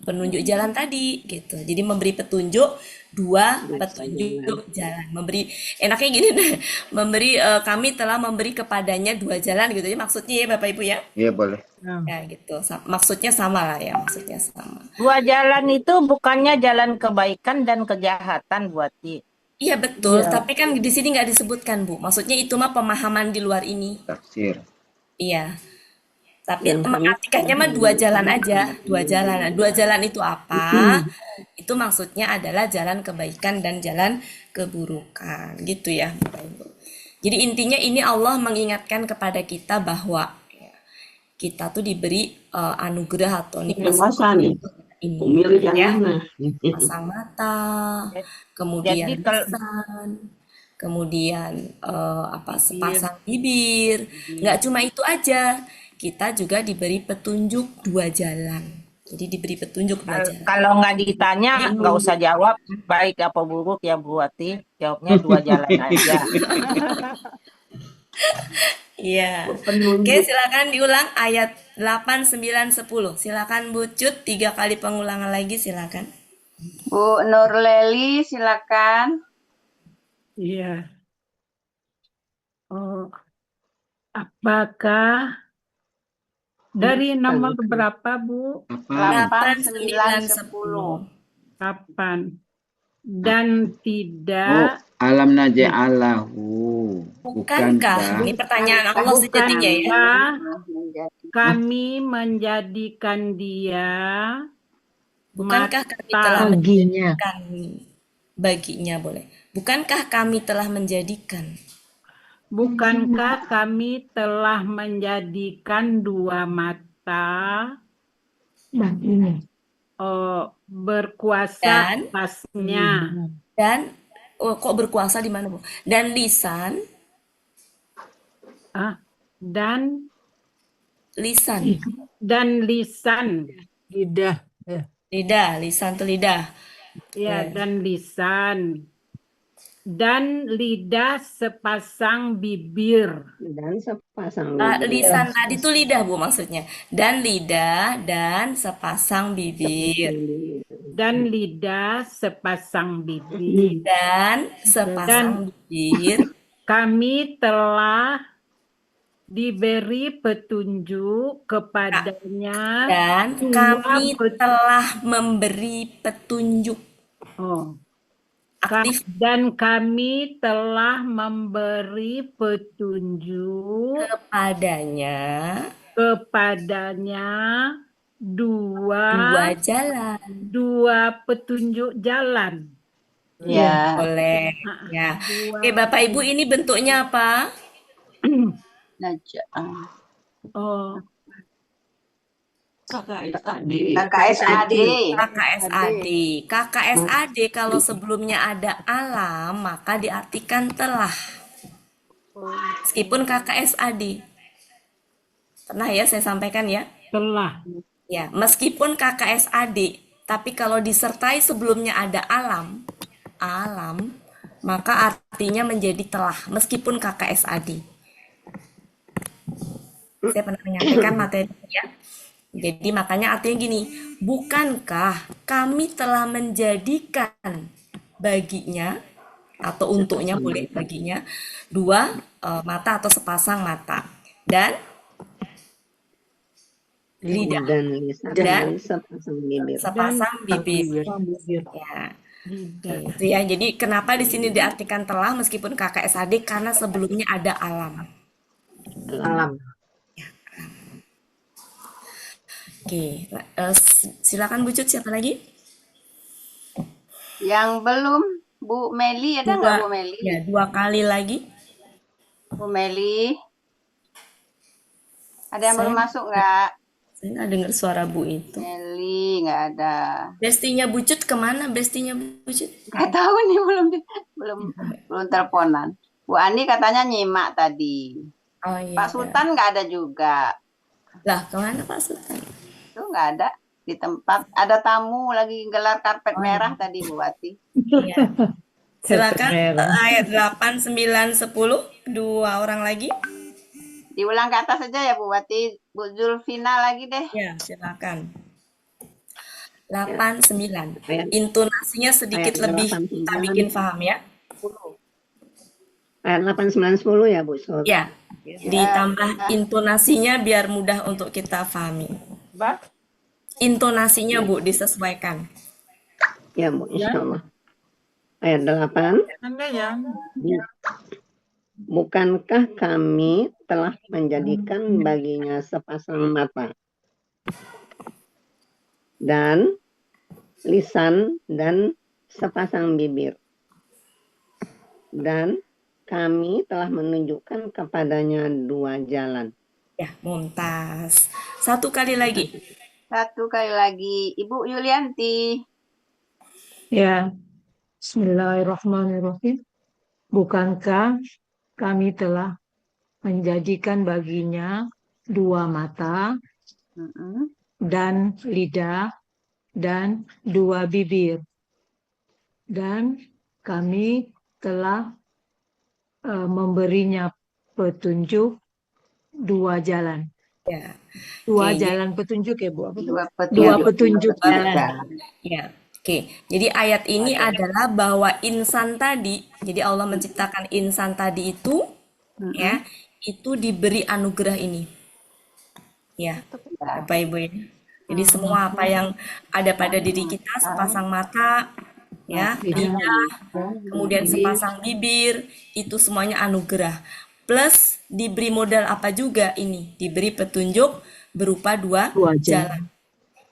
penunjuk jalan tadi gitu. Jadi memberi petunjuk dua petunjuk jalan, memberi enaknya gini deh, memberi kami telah memberi kepadanya dua jalan gitu ya maksudnya ya Bapak Ibu ya. Iya boleh. Ya gitu, maksudnya sama lah ya, maksudnya sama. Dua jalan itu bukannya jalan kebaikan dan kejahatan buat Iya betul, tapi kan di sini nggak disebutkan Bu. Maksudnya itu mah pemahaman di luar ini. Tafsir. Iya. Tapi mengartikannya mah dua jalan aja, dua jalan. Nah, dua jalan itu apa? Itu maksudnya adalah jalan kebaikan dan jalan keburukan, gitu ya, Bapak Ibu. Jadi intinya ini Allah mengingatkan kepada kita bahwa kita tuh diberi anugerah atau nikmat ini, ya, pasang mata, kemudian lisan, kemudian sepasang bibir. Nggak cuma itu aja. Kita juga diberi petunjuk dua jalan Jadi diberi petunjuk belajar. Kalau nggak ditanya, nggak usah jawab baik apa buruk ya Bu Wati. Jawabnya 2 jalan aja. Iya. Oke, silakan diulang ayat 8, 9, 10. Silakan Bu Cut, 3 kali pengulangan lagi silakan. Bu Nurleli, silakan. Iya. Oh, apakah dari nomor berapa, Bu? 8, 9, 10. 8. Dan Oh, tidak alam naja'alahu. Bukankah? Ini pertanyaan Allah sejatinya ya. bukankah kami menjadikan dia Bukankah kami mata telah menjadikan baginya boleh. Bukankah kami telah menjadikan Bukankah kami telah menjadikan 2 mata berkuasa Dan- atasnya dan kok berkuasa di mana, Bu? Dan lisan dan lisan. Lidah. Lidah, lisan tuh lidah. Ya, dan lisan dan lidah sepasang bibir. Dan sepasang bibir. Lisan tadi tuh lidah, Bu, maksudnya. Dan lidah dan sepasang bibir. Dan lidah sepasang bibir. Dan sepasang bibir. Kami telah diberi petunjuk kepadanya. Dan kami telah memberi petunjuk. Aktif. Dan kami telah memberi petunjuk kepadanya 2 jalan. 2 petunjuk jalan. Ya. Boleh. Ya. Oke, Bapak Ibu, ini bentuknya apa? KKSAD. KKSAD kalau sebelumnya ada alam, maka diartikan telah. Meskipun KKSAD. Pernah ya saya sampaikan ya? Telah. Ya, meskipun KKSAD, tapi kalau disertai sebelumnya ada alam, maka artinya menjadi telah, meskipun KKSAD. Saya pernah menyampaikan materi ya. Jadi makanya artinya gini, bukankah kami telah menjadikan baginya atau untuknya boleh baginya 2 mata atau sepasang mata dan lidah dan sepasang bibir. Ya. Itu ya. Jadi kenapa di sini diartikan telah meskipun KKSAD karena sebelumnya ada alam. Oke, silakan Bu Cut, siapa lagi? Yang belum, Bu Meli, ada nggak Bu Meli? Ya, 2 kali lagi. Bu Meli. Ada yang belum masuk nggak? Saya nggak dengar suara Bu itu. Meli, nggak ada. Bestinya Bu Cut kemana? Bestinya Bu Cut? Nggak tahu nih, belum teleponan. Bu Ani katanya nyimak tadi. Oh iya. Pak Sultan nggak ada juga. Lah, kemana Pak Sultan? Itu nggak ada di tempat. Ada tamu lagi gelar karpet merah tadi Bu Wati. Iya. Silakan ayat 8, 9, 10 2 orang lagi. Diulang ke atas saja ya Bu Wati. Bu Zulfina lagi deh. Ya, silakan. 8, 9. Intonasinya sedikit lebih kita bikin paham ya. Ayat 8, 9, 10 ya Bu Sot? Ya. Ditambah intonasinya biar mudah untuk kita pahami. Intonasinya Bu disesuaikan. Ya Bu, insya Allah. Ayat 8. Bukankah kami telah menjadikan baginya sepasang mata dan lisan dan sepasang bibir, dan kami telah menunjukkan kepadanya 2 jalan. Ya, mumtaz. 1 kali lagi. 1 kali lagi. Ibu Yulianti. Ya, Bismillahirrahmanirrahim. Bukankah kami telah menjadikan baginya 2 mata dan lidah dan 2 bibir. Dan kami telah memberinya petunjuk 2 jalan. Ya. 2 Oke, jalan petunjuk ya Bu? Apa tuh? 2 Dua petunjuk jalan. ya. Oke, jadi ayat ini adalah bahwa insan tadi, jadi Allah menciptakan insan tadi itu, ya, itu diberi anugerah ini. Ya, Bapak Ibu ya. Jadi semua apa yang ada pada diri kita, sepasang mata, ya, lidah, kemudian sepasang bibir, itu semuanya anugerah. Plus diberi modal apa juga ini? Diberi petunjuk berupa 2 jalan.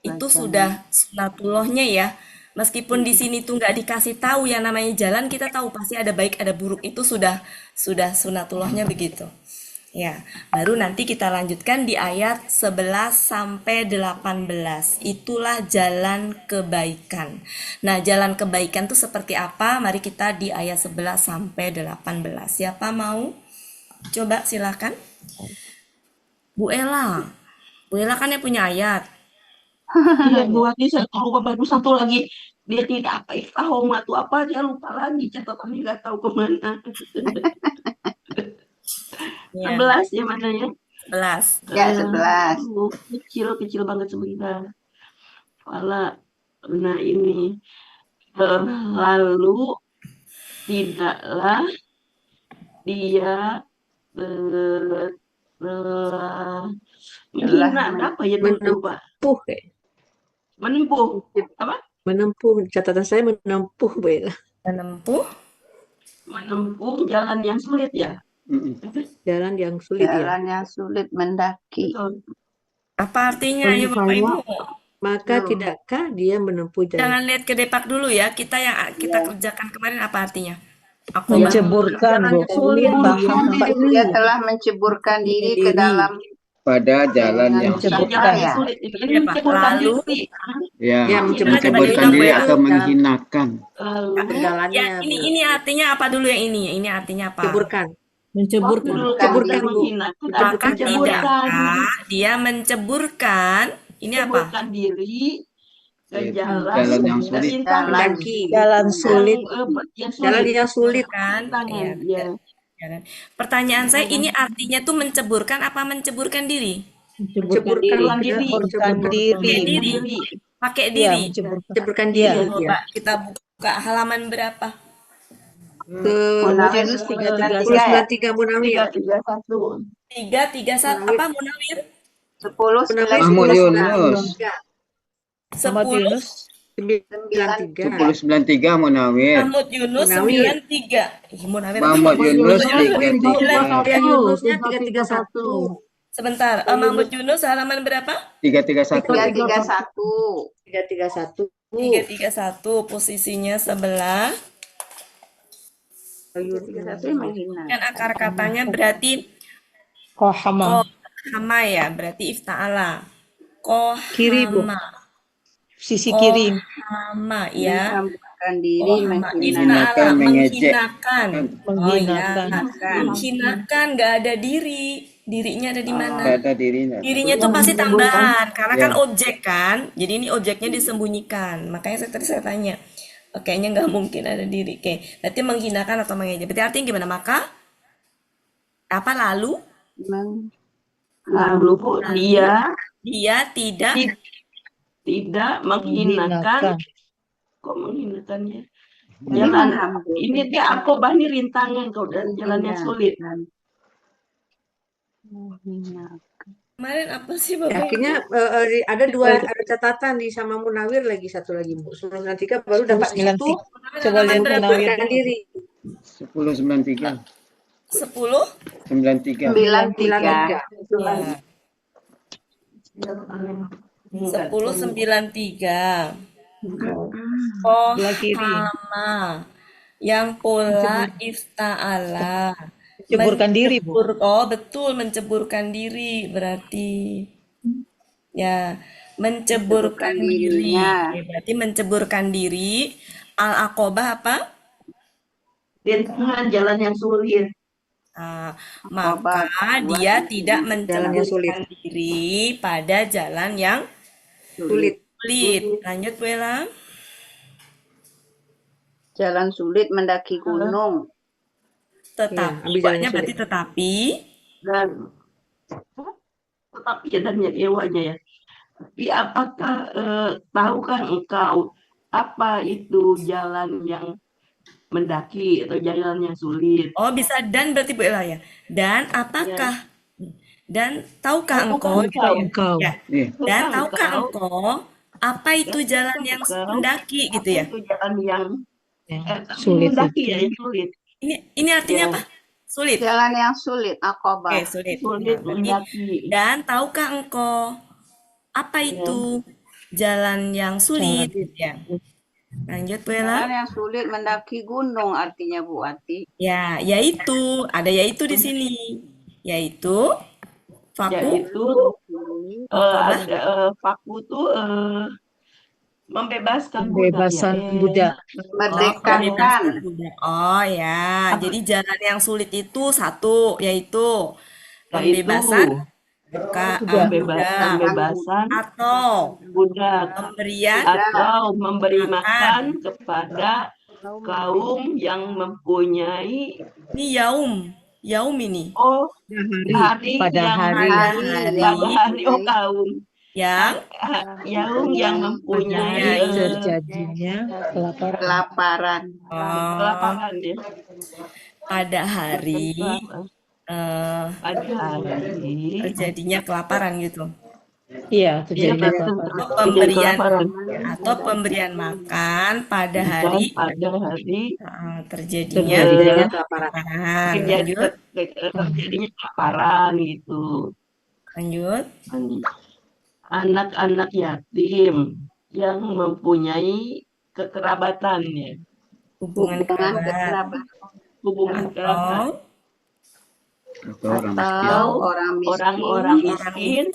Itu sudah sunatullahnya ya. Meskipun di sini tuh nggak dikasih tahu yang namanya jalan, kita tahu pasti ada baik ada buruk. Itu sudah sunatullahnya begitu. Ya, baru nanti kita lanjutkan di ayat 11 sampai 18. Itulah jalan kebaikan. Nah, jalan kebaikan itu seperti apa? Mari kita di ayat 11 sampai 18. Siapa mau? Coba silakan. Bu Ella. Bu Ella kan yang punya ayat. Iya, Bu Ati, saya tahu baru satu lagi. Dia tidak apa iftahoma itu apa, dia lupa lagi. Catatannya nggak tahu kemana. Ya. 11 ya mana ya? 11. Ya, 11. Kecil banget sebentar. Nah ini. Lalu tidaklah dia menghina apa ya dulu Pak? Menempuh apa? Menempuh, catatan saya menempuh, Bu Ella. Menempuh jalan yang sulit ya. Jalan yang sulit ya. Jalan yang sulit mendaki. Apa artinya ya Bapak Ibu? Maka tidakkah dia menempuh jalan? Jangan lihat ke depak dulu ya. Kita kerjakan kemarin apa artinya? Menceburkan, Bu. Dia telah menceburkan diri ke dalam pada jalan yang usaha ya. Lalu ya, menceburkan diri atau menghinakan. Ya, ini artinya apa dulu yang ini? Ini artinya apa? Menceburkan, Bu. Maka tidakkah dia menceburkan ini apa? Diri ke jalan yang sulit. Jalan sulit. Jalan yang sulit kan? Ya. Pertanyaan saya ini artinya tuh menceburkan apa menceburkan diri? Menceburkan diri. Pakai diri. Menceburkan diri. Coba kita buka halaman berapa? Ke Munawir 393 Munawir. 331 apa Munawir? 10 Mahmud Yunus. 1093 Munawir. Mahmud Yunus 93. Mahmud Yunus 33. Yunusnya 331. Sebentar, Mahmud Yunus halaman berapa? 331. 331 posisinya sebelah. Kan akar katanya berarti Kohama. Kohama ya, berarti ifta'ala. Kiri, Bu. Sisi kiri. Kohama ya. menghinakan diri, Menghinakan, mengejek. Menghinakan, nggak ada diri. Dirinya ada di mana? Nggak ada dirinya. Dirinya itu pasti tambahan, karena kan objek kan. Jadi ini objeknya disembunyikan. Makanya tadi saya tanya. Kayaknya nggak mungkin ada diri. Oke, berarti menghinakan atau mengejek. Berarti artinya gimana? Maka apa lalu? Lalu dia tidak menghinakan. Kok menghinakannya? Jalan ini dia akobah ini rintangan kau dan jalan yang sulit. Kemarin apa sih Bapak? Akhirnya ada catatan di sama Munawir lagi satu lagi Bu. 1093 baru dapat itu. Coba lihat Munawir diri. 1093. 10? 93. 1093. Kohama yang pola ifta'ala. Menceburkan diri, Bu. Oh, betul, menceburkan diri berarti. Ya, menceburkan diri. Ya, berarti menceburkan diri. Al-aqobah apa? Rintangan jalan yang sulit. Maka dia tidak menceburkan diri pada jalan yang Sulit. Sulit. Lanjut Bu Ella. Jalan sulit mendaki gunung. Tetapi, ambil jalan buatnya sulit. berarti tetapi. Dan tetapi dan ewanya ya. Tapi apakah tahukah engkau apa itu jalan yang mendaki atau jalan yang sulit? Oh, bisa dan berarti Bu Ella ya. Dan apakah dan tahukah engkau gitu ya? Engkau. Ya. Dan tahukah engkau apa itu jalan yang mendaki gitu ya? Itu jalan yang Sulit mendaki itu. ya, yang sulit. Ini artinya apa? Sulit. Jalan yang sulit, Aqabah. Oke, sulit. Sulit Nah, berarti, mendaki. dan tahukah engkau apa itu jalan yang sulit gitu ya? Lanjut Bu Ella. Jalan yang sulit mendaki gunung artinya Bu Ati. Ya, yaitu ada yaitu di sini. Yaitu faku. Yaitu ada faku tuh membebaskan Pembebasan budak. Merdekakan. Oh ya, jadi jalan yang sulit itu satu, yaitu pembebasan Pembebasan atau budak pemberian atau memberi makan kepada kaum yang mempunyai ini yaum ini. Oh, hari pada yang hari. pada hari kaum yang yang mempunyai terjadinya Kelaparan. kelaparan ya. Pada hari Pada hari terjadinya kelaparan gitu. Iya, terjadinya Pemberian atau pemberian makan pada hari terjadinya kelaparan. Terjadinya kelaparan gitu. Lanjut. Anak-anak yatim yang mempunyai kekerabatan ya. Hubungan kerabat. Hubungan kerabat. Atau orang-orang miskin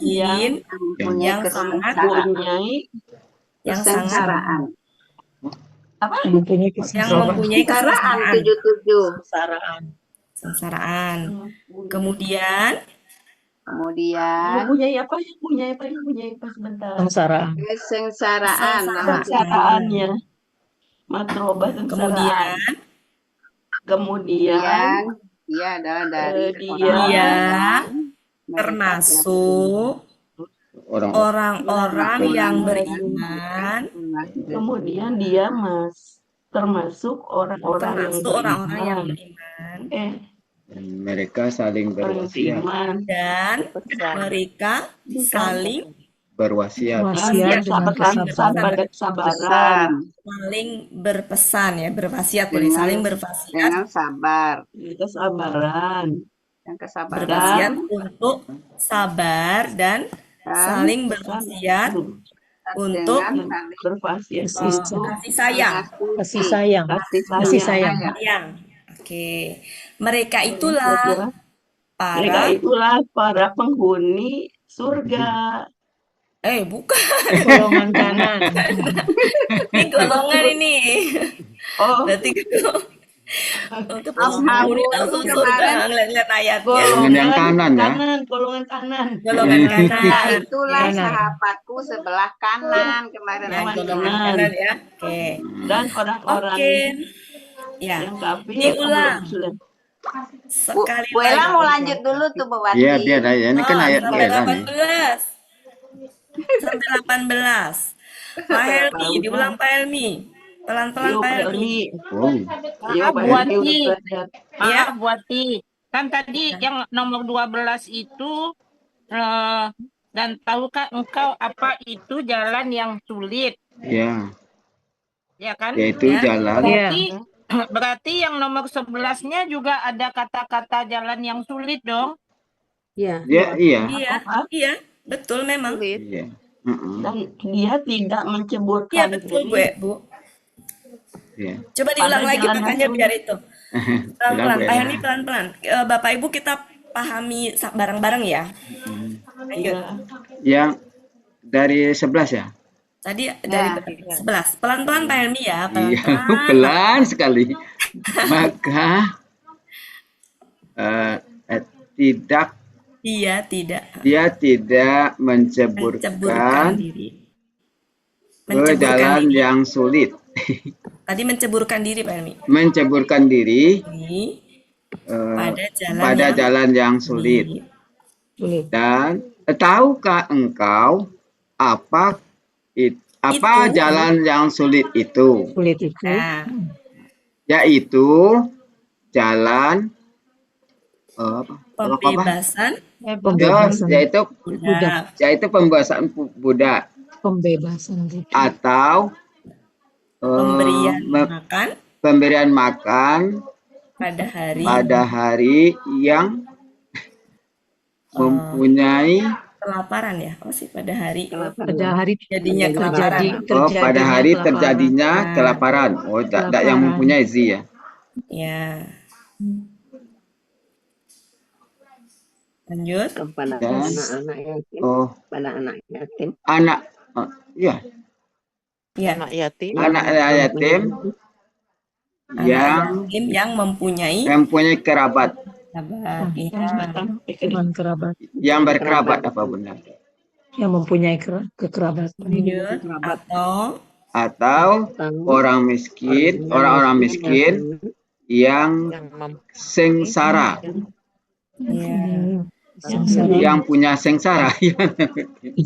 yang sangat mempunyai kesengsaraan. Apa? Yang mempunyai kesengsaraan. 77. Sengsaraan. Kemudian Punya apa sebentar. Sengsaraan. Kesengsaraannya. Matroba sengsaraan. Kemudian dia adalah dari dia termasuk orang-orang yang beriman. Kemudian dia termasuk orang-orang yang beriman. Mereka saling berwasiat. Dan mereka saling berwasiat. Kesabaran. Saling berpesan ya, berwasiat boleh saling berwasiat. Dengan sabar. Kesabaran. Berwasiat untuk sabar dan saling berwasiat untuk berwasiat kasih sayang. Kasih sayang. Kasih sayang. Oke. Mereka itulah para penghuni surga. Bukan. Golongan kanan. Ini golongan ini. Oh. Berarti untuk penghuni langsung surga ngeliat ayatnya. Golongan yang kanan ya. Golongan kanan. Golongan kanan. Nah, itulah sahabatku sebelah kanan kemarin. Golongan kanan ya. Oke. Dan orang-orang yang kafir diulang. Sekali Bu Ella mau lanjut dulu tuh Bu Wati. Iya, biar aja. Ini kan ayat Bu Ella nih. 18. Sampai 18. Pak Helmi, diulang Pak Helmi. Pelan-pelan Pak Helmi. Buati. Kan tadi yang nomor 12 itu dan tahukah engkau apa itu jalan yang sulit? Ya. Ya kan? Yaitu jalan. Berarti yang nomor 11-nya juga ada kata-kata jalan yang sulit dong. Iya. Iya, betul memang. Iya. Dan dia tidak menceburkan. Iya betul Bu. Iya. Coba diulang lagi makanya biar itu. Pelan-pelan, Pak Helmi pelan-pelan. Bapak Ibu kita pahami bareng-bareng ya. Yang dari 11 ya? Tadi dari 11. Pelan-pelan Pak Helmi ya, Iya, pelan-pelan. pelan sekali. Maka tidak dia tidak menceburkan diri ke jalan yang sulit. Tadi menceburkan diri, Pak Helmi. Menceburkan diri pada jalan yang sulit. Dan tahukah engkau apa jalan yang sulit itu? Sulit itu. Yaitu jalan pembebasan yaitu pembebasan budak. Pembebasan budak. Atau pemberian makan pada hari yang mempunyai kelaparan ya. Oh sih pada hari jadinya pada hari terjadinya kelaparan. Oh, tidak yang mempunyai Z ya. Ya. Lanjut. Kepada anak-anak yatim. Pada anak yatim. Ya. Anak yatim. Anak yatim yang mempunyai kerabat. Kerabat. Yang berkerabat apa benar? Yang mempunyai kekerabatan. Atau orang miskin, orang-orang miskin yang sengsara. Yang punya sengsara.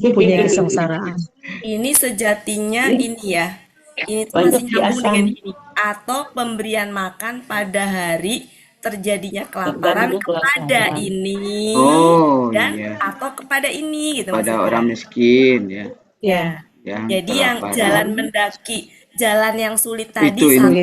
Punya kesengsaraan. Ini sejatinya ini ya. Ini masih nyambung dengan ini. Atau pemberian makan pada hari terjadinya kelaparan kepada ini atau kepada ini gitu. Pada orang miskin ya. Ya. Jadi yang jalan mendaki, jalan yang sulit tadi satu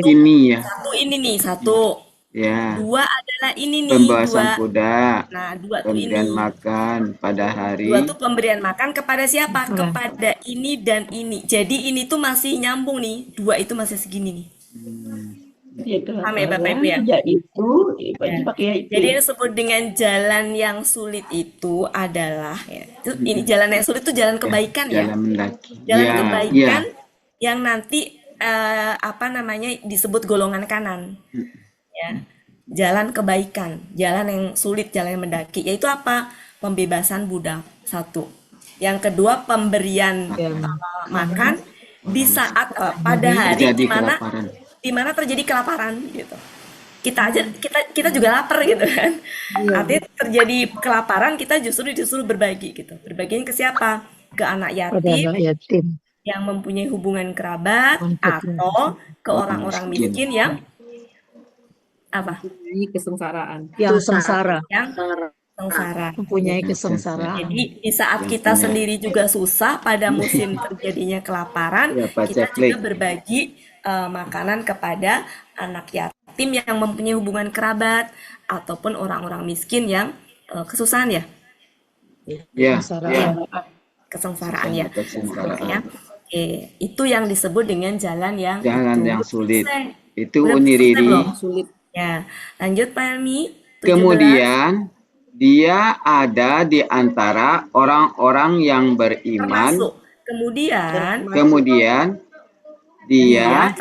satu. Ya. Dua adalah ini nih. Pembahasan budak. Nah, dua tuh pemberian ini. makan pada hari. Dua tuh pemberian makan kepada siapa? Kepada ini dan ini. Jadi ini tuh masih nyambung nih. Dua itu masih segini nih. Paham ya Bapak Ibu ya? Jadi yang disebut dengan jalan yang sulit itu adalah ini jalan yang sulit itu jalan kebaikan ya. Jalan mendaki. Jalan kebaikan yang nanti disebut golongan kanan. Ya, jalan kebaikan, jalan yang sulit, jalan yang mendaki, yaitu apa? Pembebasan budak, satu. Yang kedua, pemberian makan di saat pada hari di mana terjadi kelaparan gitu. Kita juga lapar gitu kan. Artinya terjadi kelaparan, kita justru berbagi gitu. Berbagiin ke siapa? Ke anak yatim yang mempunyai hubungan kerabat atau ke orang-orang miskin yang kesengsaraan. Yang sengsara. Mempunyai kesengsaraan. Jadi di saat kita sendiri juga susah pada musim terjadinya kelaparan, kita juga berbagi makanan kepada anak yatim yang mempunyai hubungan kerabat ataupun orang-orang miskin yang kesusahan ya. Kesengsaraan ya. Itu yang disebut dengan jalan yang sulit. Itu uniriri. Ya, lanjut Pak Helmi. Kemudian dia ada di antara orang-orang yang beriman. Kemudian dia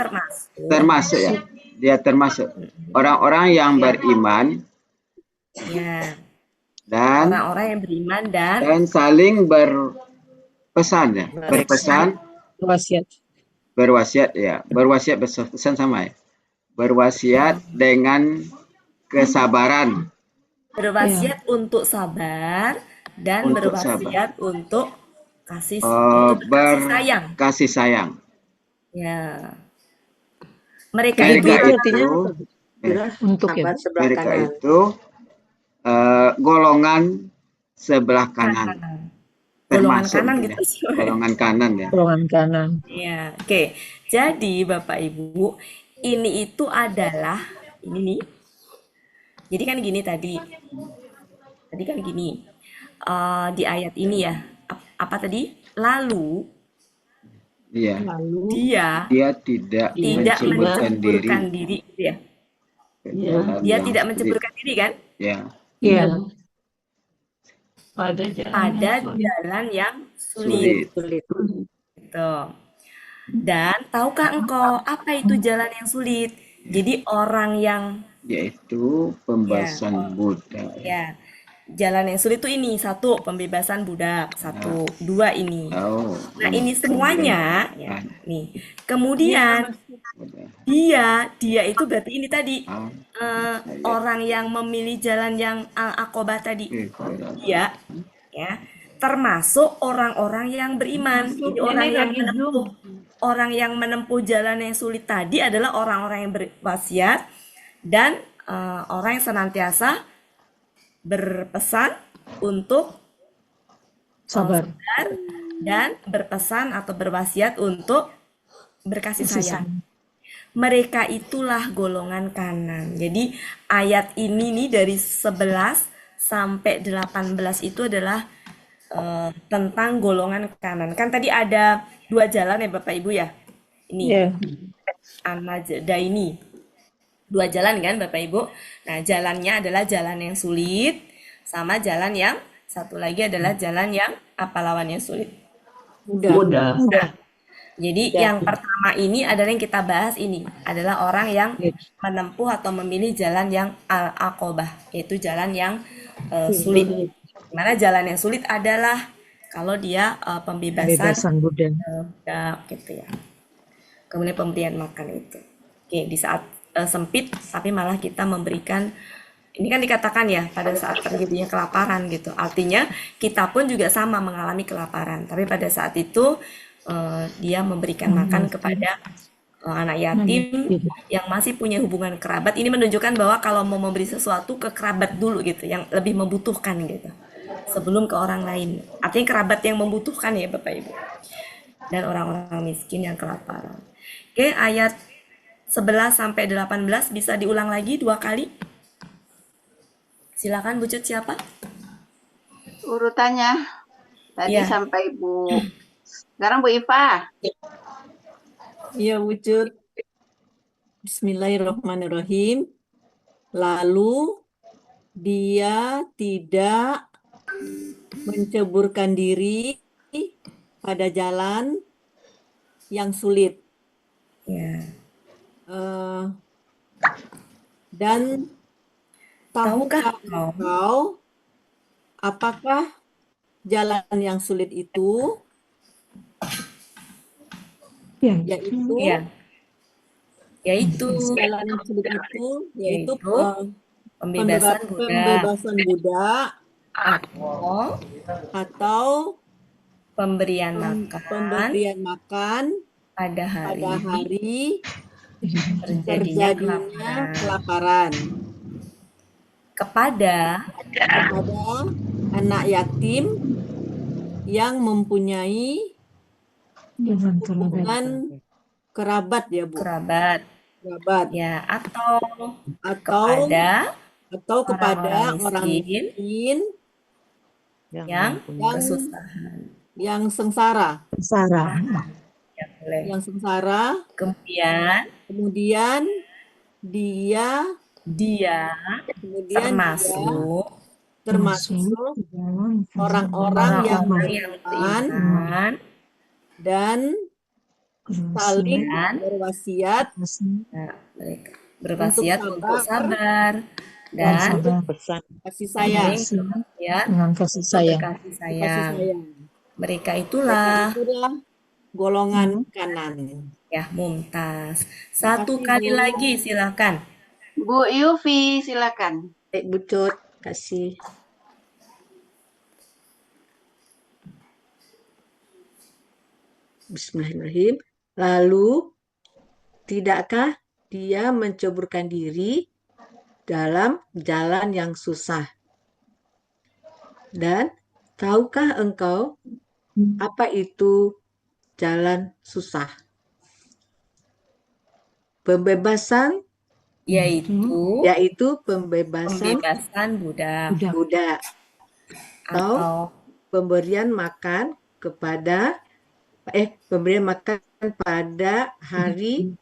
termasuk ya. Dia termasuk orang-orang yang beriman. Ya. Dan orang-orang yang beriman dan saling berpesan ya. Berwasiat ya. Berwasiat berpesan sama ya. Berwasiat dengan kesabaran. Berwasiat untuk sabar dan berwasiat untuk kasih sayang. Kasih sayang. Ya. Mereka itu artinya untuk ya. Mereka itu golongan sebelah kanan. Golongan kanan gitu. Golongan kanan ya. Golongan kanan. Ya, oke. Jadi Bapak Ibu, ini itu adalah ini nih. Jadi kan gini tadi kan gini di ayat ini ya apa tadi? Lalu dia tidak menceburkan diri ya. Dia tidak menceburkan diri kan? Iya. Pada jalan yang sulit. Gitu. Dan tahukah engkau apa itu jalan yang sulit? Jadi orang yang yaitu pembahasan budak. Ya. jalan yang sulit tuh ini, satu, pembebasan budak, satu, dua ini. Oh, Nah, ini semuanya, ya, nih. Dia Kemudian masuk dia itu berarti ini tadi orang yang memilih jalan yang al-aqobah tadi. Dia, ya, termasuk orang-orang yang beriman. Jadi orang yang menempuh jalan yang sulit tadi adalah orang-orang yang berwasiat dan orang yang senantiasa berpesan untuk Sabar. dan berpesan atau berwasiat untuk berkasih sayang. Mereka itulah golongan kanan. Jadi ayat ini nih dari 11 sampai 18 itu adalah tentang golongan kanan. Kan tadi ada 2 jalan ya Bapak Ibu ya. Ini An-Najdah ini 2 jalan kan Bapak Ibu. Nah, jalannya adalah jalan yang sulit sama jalan yang satu lagi adalah jalan yang apa lawannya sulit? Mudah. Jadi yang pertama ini adalah yang kita bahas ini adalah orang yang menempuh atau memilih jalan yang al-aqobah, yaitu jalan yang sulit. Mana jalan yang sulit adalah kalau dia pembebasan budak gitu ya. Kemudian pemberian makan itu. Oke, di saat sempit tapi malah kita memberikan, ini kan dikatakan ya pada saat terjadinya kelaparan gitu. Artinya kita pun juga sama mengalami kelaparan, tapi pada saat itu dia memberikan makan kepada anak yatim yang masih punya hubungan kerabat. Ini menunjukkan bahwa kalau mau memberi sesuatu ke kerabat dulu gitu, yang lebih membutuhkan gitu, sebelum ke orang lain. Artinya kerabat yang membutuhkan ya Bapak Ibu. Dan orang-orang miskin yang kelaparan. Oke, ayat 11 sampai 18 bisa diulang lagi 2 kali. Silakan Bu Cut, siapa? Urutannya tadi sampai Bu. Sekarang Bu Iva. Ya, wujud. Bismillahirrahmanirrahim. Lalu dia tidak menceburkan diri pada jalan yang sulit. Dan tahukah engkau apakah jalan yang sulit itu? Yaitu jalan yang sulit itu yaitu pembebasan budak atau pemberian makan pada hari terjadinya kelaparan kepada anak yatim yang mempunyai hubungan kerabat ya Bu. Kerabat. Ya, atau kepada orang miskin yang kesusahan, yang sengsara. Ya, boleh. Yang sengsara. Kemudian dia termasuk orang-orang yang beriman dan saling berwasiat untuk sabar dan kasih sayang. Kasih sayang. Mereka itulah golongan kanan. Ya, mumtaz. Satu kali lagi silakan. Bu Yufi silakan. Bu Cut, kasih. Bismillahirrahmanirrahim. Lalu, tidakkah dia menceburkan diri dalam jalan yang susah? Dan tahukah engkau apa itu jalan susah? Pembebasan yaitu pembebasan budak atau pemberian makan pada hari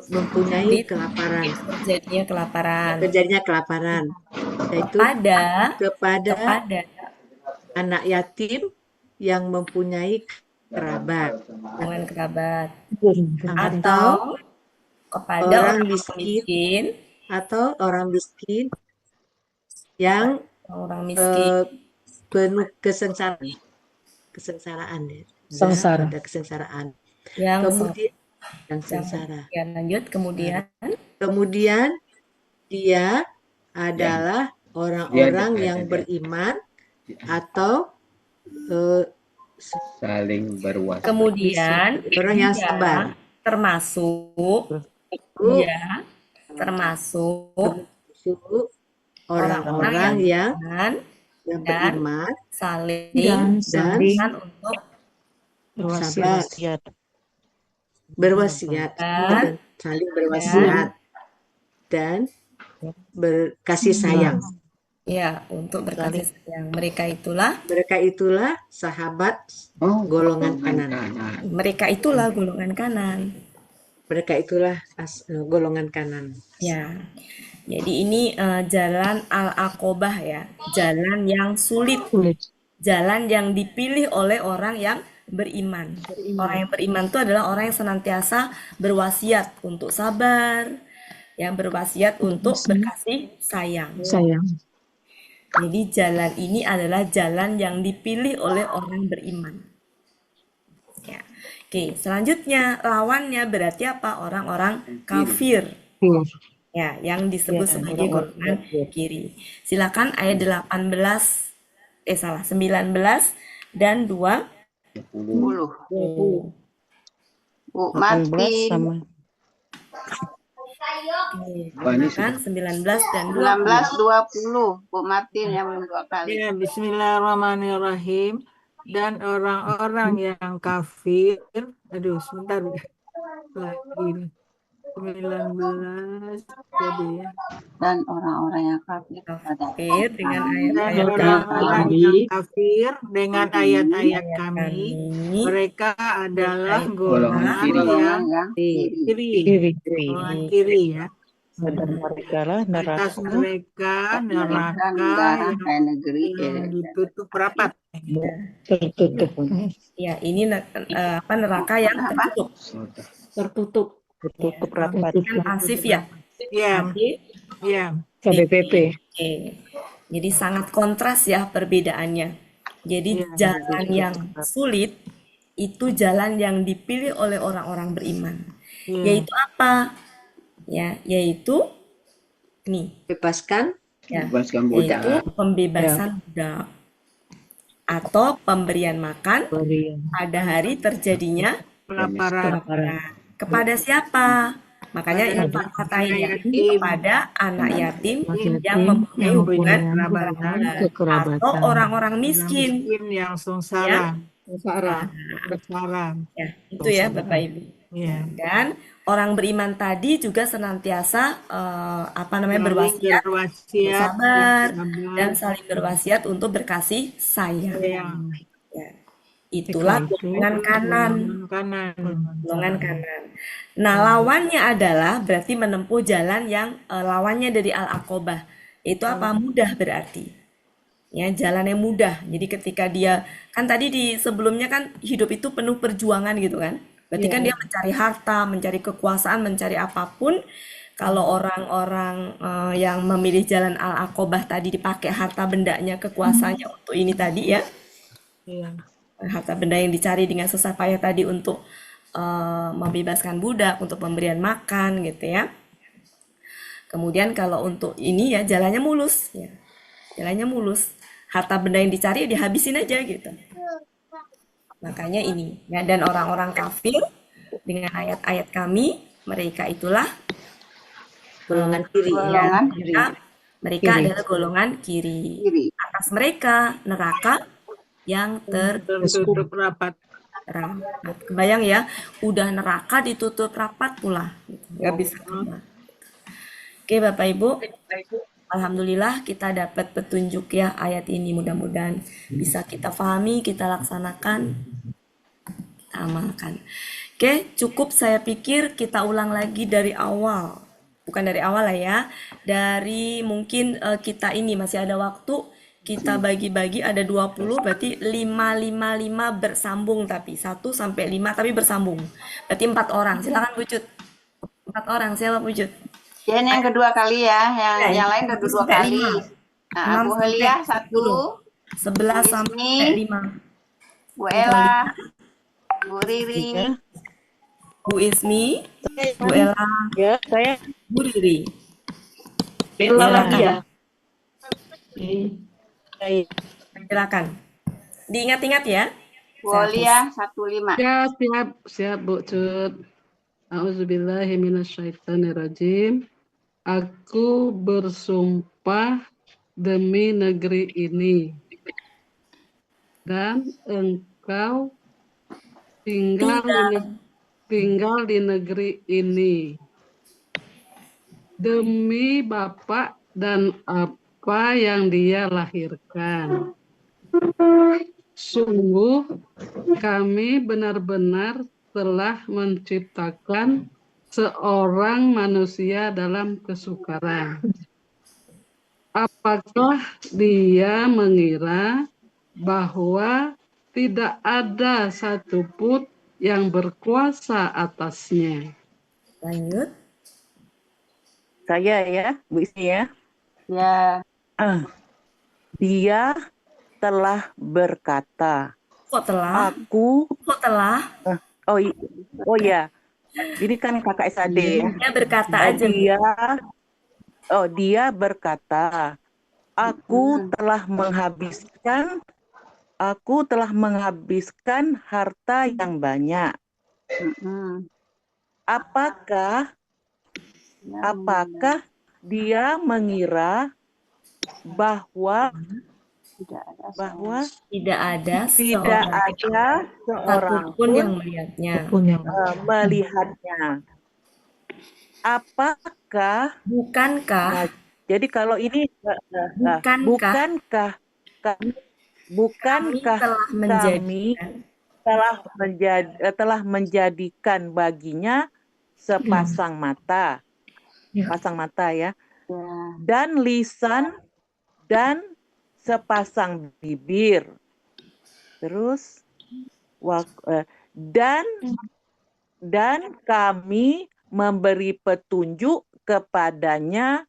mempunyai terjadinya kelaparan yaitu kepada anak yatim yang mempunyai kerabat atau kepada orang miskin yang Orang miskin. Penuh kesengsaraan ya. Sengsara. Ada kesengsaraan. Kemudian yang sengsara. Ya, lanjut kemudian. Kemudian dia adalah orang-orang yang beriman atau saling berwasiat. Kemudian orang yang sabar. Termasuk orang-orang yang beriman saling untuk berwasiat dan saling berwasiat dan berkasih sayang. Ya, untuk berkasih sayang. Mereka itulah sahabat golongan kanan. Mereka itulah golongan kanan. Mereka itulah golongan kanan. Ya. Jadi ini jalan Al-Aqobah ya, jalan yang sulit, jalan yang dipilih oleh orang yang beriman. Orang yang beriman itu adalah orang yang senantiasa berwasiat untuk sabar, yang berwasiat untuk berkasih sayang. Jadi jalan ini adalah jalan yang dipilih oleh orang beriman. Ya. Oke, selanjutnya lawannya berarti apa? Orang-orang kafir. Ya, yang disebut sebagai golongan kiri. Silakan ayat 19 dan 20. Bu Martin. Silakan 19 dan 20. Bu Martin yang belum 2 kali. Ya, Bismillahirrahmanirrahim. Dan orang-orang yang kafir, aduh sebentar lagi. 19 jadi ya. Dan orang-orang yang kafir dengan ayat-ayat orang-orang yang kafir dengan ayat-ayat kami, mereka adalah golongan yang kiri ya. Atas mereka neraka yang ditutup rapat. Ya, ini neraka yang tertutup rapat. Asif ya. Iya. KBPP. Jadi sangat kontras ya perbedaannya. Jadi jalan yang sulit itu jalan yang dipilih oleh orang-orang beriman. Yaitu apa? Ya, yaitu bebaskan budak. Yaitu pembebasan budak atau pemberian makan pada hari terjadinya kelaparan. Kepada siapa? Makanya infak fatahnya kepada anak yatim yang mempunyai hubungan kerabat atau orang-orang miskin yang sengsara. Ya, itu ya Bapak Ibu. Dan orang beriman tadi juga senantiasa berwasiat, bersabar, dan saling berwasiat untuk berkasih sayang. Ya. Itulah golongan kanan. Golongan kanan. Nah, lawannya adalah berarti menempuh jalan yang lawannya dari Al-Aqobah. Itu apa? Mudah berarti. Ya, jalan yang mudah. Jadi ketika dia kan tadi di sebelumnya kan hidup itu penuh perjuangan gitu kan. Berarti kan dia mencari harta, mencari kekuasaan, mencari apapun. Kalau orang-orang yang memilih jalan Al-Aqobah tadi dipakai harta bendanya, kekuasaannya untuk ini tadi ya. Harta benda yang dicari dengan susah payah tadi untuk membebaskan budak, untuk pemberian makan gitu ya. Kemudian kalau untuk ini ya jalannya mulus ya. Jalannya mulus. Harta benda yang dicari dihabisin aja gitu. Makanya ini ya, dan orang-orang kafir dengan ayat-ayat kami, mereka itulah golongan kiri. Mereka adalah golongan kiri. Atas mereka neraka yang tertutup rapat. Kebayang ya, udah neraka ditutup rapat pula, nggak bisa keluar. Oke Bapak Ibu, alhamdulillah kita dapat petunjuk ya ayat ini, mudah-mudahan bisa kita pahami, kita laksanakan, kita amalkan. Oke, cukup saya pikir kita ulang lagi dari awal, bukan dari awal lah ya, dari mungkin kita ini masih ada waktu. Kita bagi-bagi ada 20, berarti 5 bersambung, tapi 1 sampai 5 tapi bersambung. Berarti 4 orang. Silakan Bu Cut. 4 orang, siapa Bu Cut? Ini yang kedua kali ya, yang lain kedua kali. Nah, 6 Bu sampai Helia 10. 11 Bu sampai Ismi, 5. Bu Ella, Bu Riri, Bu Ismi, Bu Ella, Ya, saya Bu Riri. Bella lagi Silakan. ya. Oke. Silakan. Diingat-ingat ya. Bu Saya hapus. Olia 15. Ya, siap Bu Cut. A'udzubillahi minasyaitonirrajim. Aku bersumpah demi negeri ini dan engkau tinggal di negeri ini demi Bapak dan apa yang dia lahirkan. Sungguh kami benar-benar telah menciptakan seorang manusia dalam kesukaran. Apakah dia mengira bahwa tidak ada satupun yang berkuasa atasnya? Lanjut. Saya ya, Bu Ismi ya. Ya. Dia telah berkata. Kok telah? Kok telah? Oh ya. Ini kan kakak SAD ya. Dia berkata aja. Dia berkata, aku telah menghabiskan harta yang banyak. Apakah dia mengira bahwa tidak ada seorang pun yang melihatnya. Bukankah? Jadi kalau ini bukankah kami telah menjadikan baginya sepasang mata, ya, dan lisan dan sepasang bibir, terus dan kami memberi petunjuk kepadanya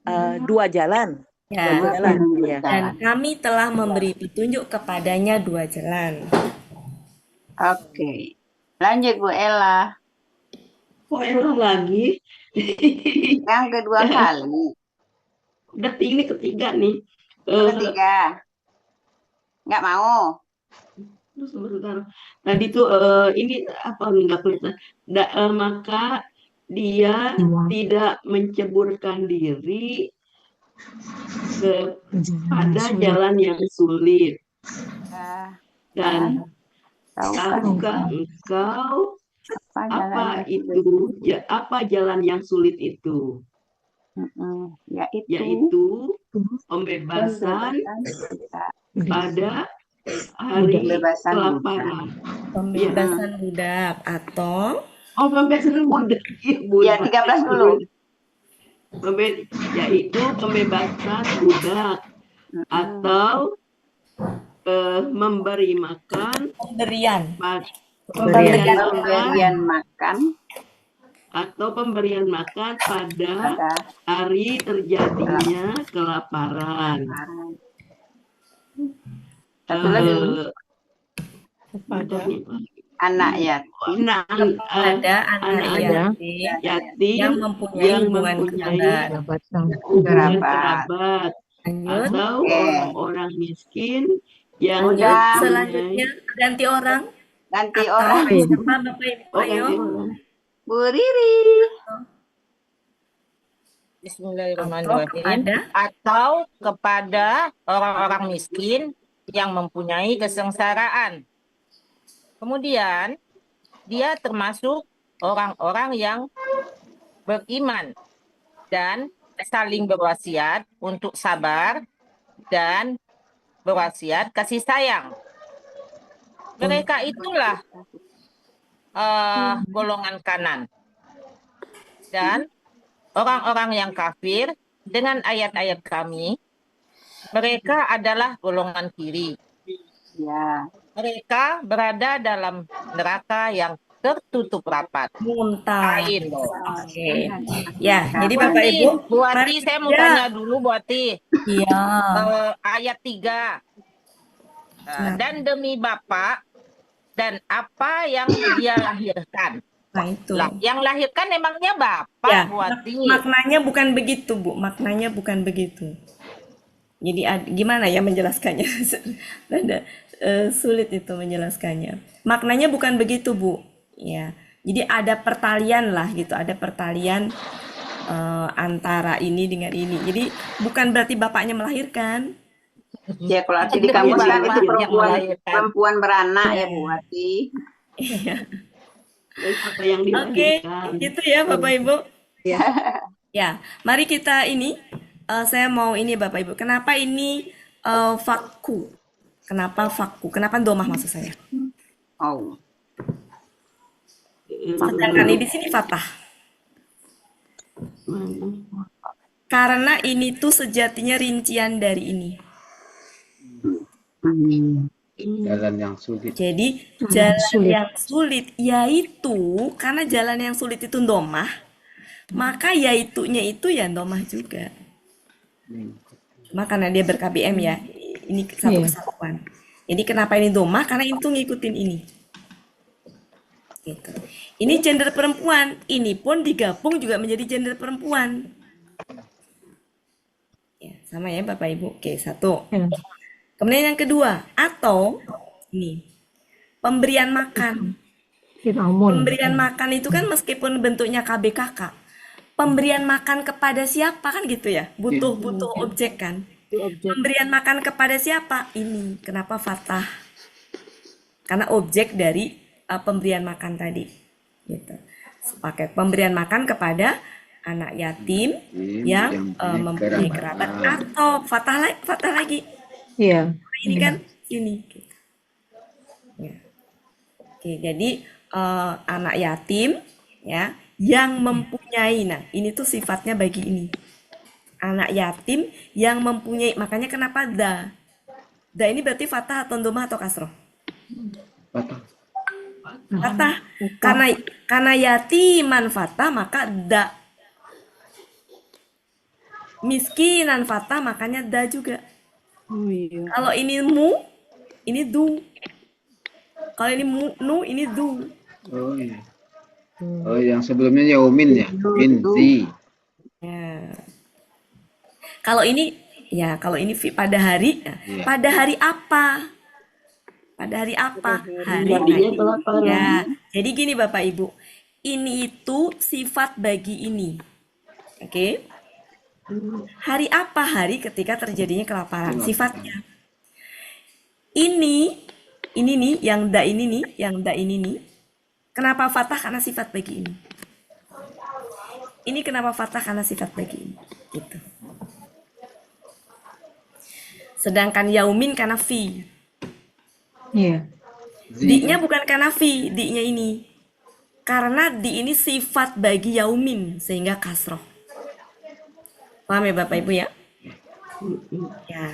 2 jalan. Dan kami telah memberi petunjuk kepadanya 2 jalan. Oke. Lanjut Bu Ella. Kok Ella lagi? Yang kedua kali. Udah ini ketiga nih. Ketiga. Nggak mau. Sebentar. Tadi tuh ini apa enggak kelihatan. Maka dia tidak menceburkan diri kepada jalan yang sulit. Dan tahukah engkau apa itu? Apa jalan yang sulit itu? Yaitu pembebasan pada hari kelaparan. Pembebasan budak atau pembebasan budak. Ya, 13 dulu. Yaitu pembebasan budak atau memberi makan, pemberian makan atau pemberian makan pada hari terjadinya kelaparan. Satu lagi. Pada anak yatim, ada anak yatim yang mempunyai hubungan kerabat atau orang-orang miskin yang selanjutnya ganti orang. Siapa Bapak Ibu? Ayo. Bu Riri. Bismillahirrahmanirrahim. Atau kepada orang-orang miskin yang mempunyai kesengsaraan. Kemudian dia termasuk orang-orang yang beriman dan saling berwasiat untuk sabar dan berwasiat kasih sayang. Mereka itulah golongan kanan. Dan orang-orang yang kafir dengan ayat-ayat kami, mereka adalah golongan kiri. Ya. Mereka berada dalam neraka yang tertutup rapat. Muntas. Lain loh. Oke. Ya, Nah, jadi Bu Bapak Ati, Ibu, Bu Ati, mari saya mau kita tanya dulu Bu Ati. Iya. Ayat 3. Nah, Dan demi Bapa dan apa yang dia lahirkan. nah itu. Lah, yang lahirkan emangnya Bapak, Ya, Bu Ati. maknanya bukan begitu, Bu. Maknanya bukan begitu. Jadi gimana ya menjelaskannya? Rada sulit itu menjelaskannya. Maknanya bukan begitu, Bu. Ya. Jadi ada pertalian lah gitu, ada pertalian antara ini dengan ini. Jadi bukan berarti bapaknya melahirkan. Ya, kalau arti di Demi kamus kan Bapak itu yang melahirkan. perempuan beranak ya, Bu Ati. Iya. Apa yang Oke, dilahirkan. gitu ya Bapak Ibu. Ya. Ya, mari kita ini saya mau ini Bapak Ibu. Kenapa ini fakku? Kenapa fakku? Kenapa domah maksud saya? Oh. Sedangkan ini di sini fatah. Karena ini tuh sejatinya rincian dari ini. Jalan yang sulit. Jadi jalan yang sulit yaitu karena jalan yang sulit itu domah, maka yaitunya itu ya domah juga. Cuma karena dia ber-KBM ya, ini satu kesatuan. Jadi kenapa ini domah? Karena itu ngikutin ini. Gitu. Ini gender perempuan, ini pun digabung juga menjadi gender perempuan. Ya, sama ya Bapak Ibu. Oke, satu. Kemudian yang kedua, atau ini pemberian makan. Pemberian makan itu kan meskipun bentuknya KBKK, pemberian makan kepada siapa kan gitu ya? Butuh objek kan? Pemberian makan kepada siapa? Ini. Kenapa fatah? Karena objek dari pemberian makan tadi. Gitu. Sepaket pemberian makan kepada anak yatim yang mempunyai kerabat atau fatah lagi. Iya. Ini kan ini. Gitu. Ya. Oke, jadi anak yatim ya yang mempunyai, nah ini tuh sifatnya bagi ini. Anak yatim yang mempunyai, makanya kenapa da ini berarti fatah atau domah atau kasroh? Fatah. Karena yatiman fatah maka da. Miskinan fatah makanya da juga. Oh iya. Kalau ini mu, ini du. Kalau ini nu, ini du. Oh iya. Oh, yang sebelumnya yaumin ya, binti. Ya. Kalau ini pada hari, pada hari apa? Pada hari apa? Hari ya. Jadi gini Bapak Ibu, ini itu sifat bagi ini. Oke? Hari apa? Hari ketika terjadinya kelaparan. Sifatnya. Ini nih, yang da ini nih. Kenapa fatah? Karena sifat bagi ini. Ini kenapa fatah? Karena sifat bagi ini. Gitu. Sedangkan yaumin karena fi. Iya. Di-nya bukan karena fi, di-nya ini. Karena di ini sifat bagi yaumin sehingga kasroh. Paham ya Bapak Ibu ya? Ya.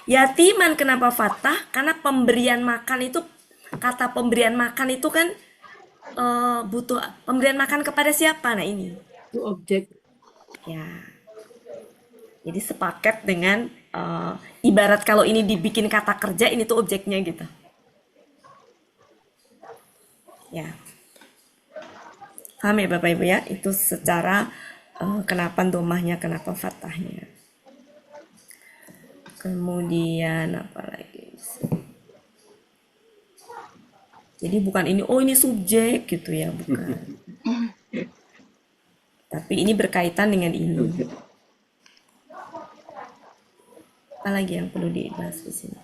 Yatiman kenapa fatah? Karena pemberian makan itu, kata pemberian makan itu kan butuh pemberian makan kepada siapa? Nah ini. Itu objek. Ya. Jadi sepaket dengan ibarat kalau ini dibikin kata kerja, ini tuh objeknya gitu. Ya. Paham ya Bapak Ibu ya? Itu secara kenapa domahnya, kenapa fatahnya. Kemudian apa lagi? Jadi bukan ini, oh ini subjek gitu ya, bukan. Tapi ini berkaitan dengan ini. Apa lagi yang perlu dibahas di sini?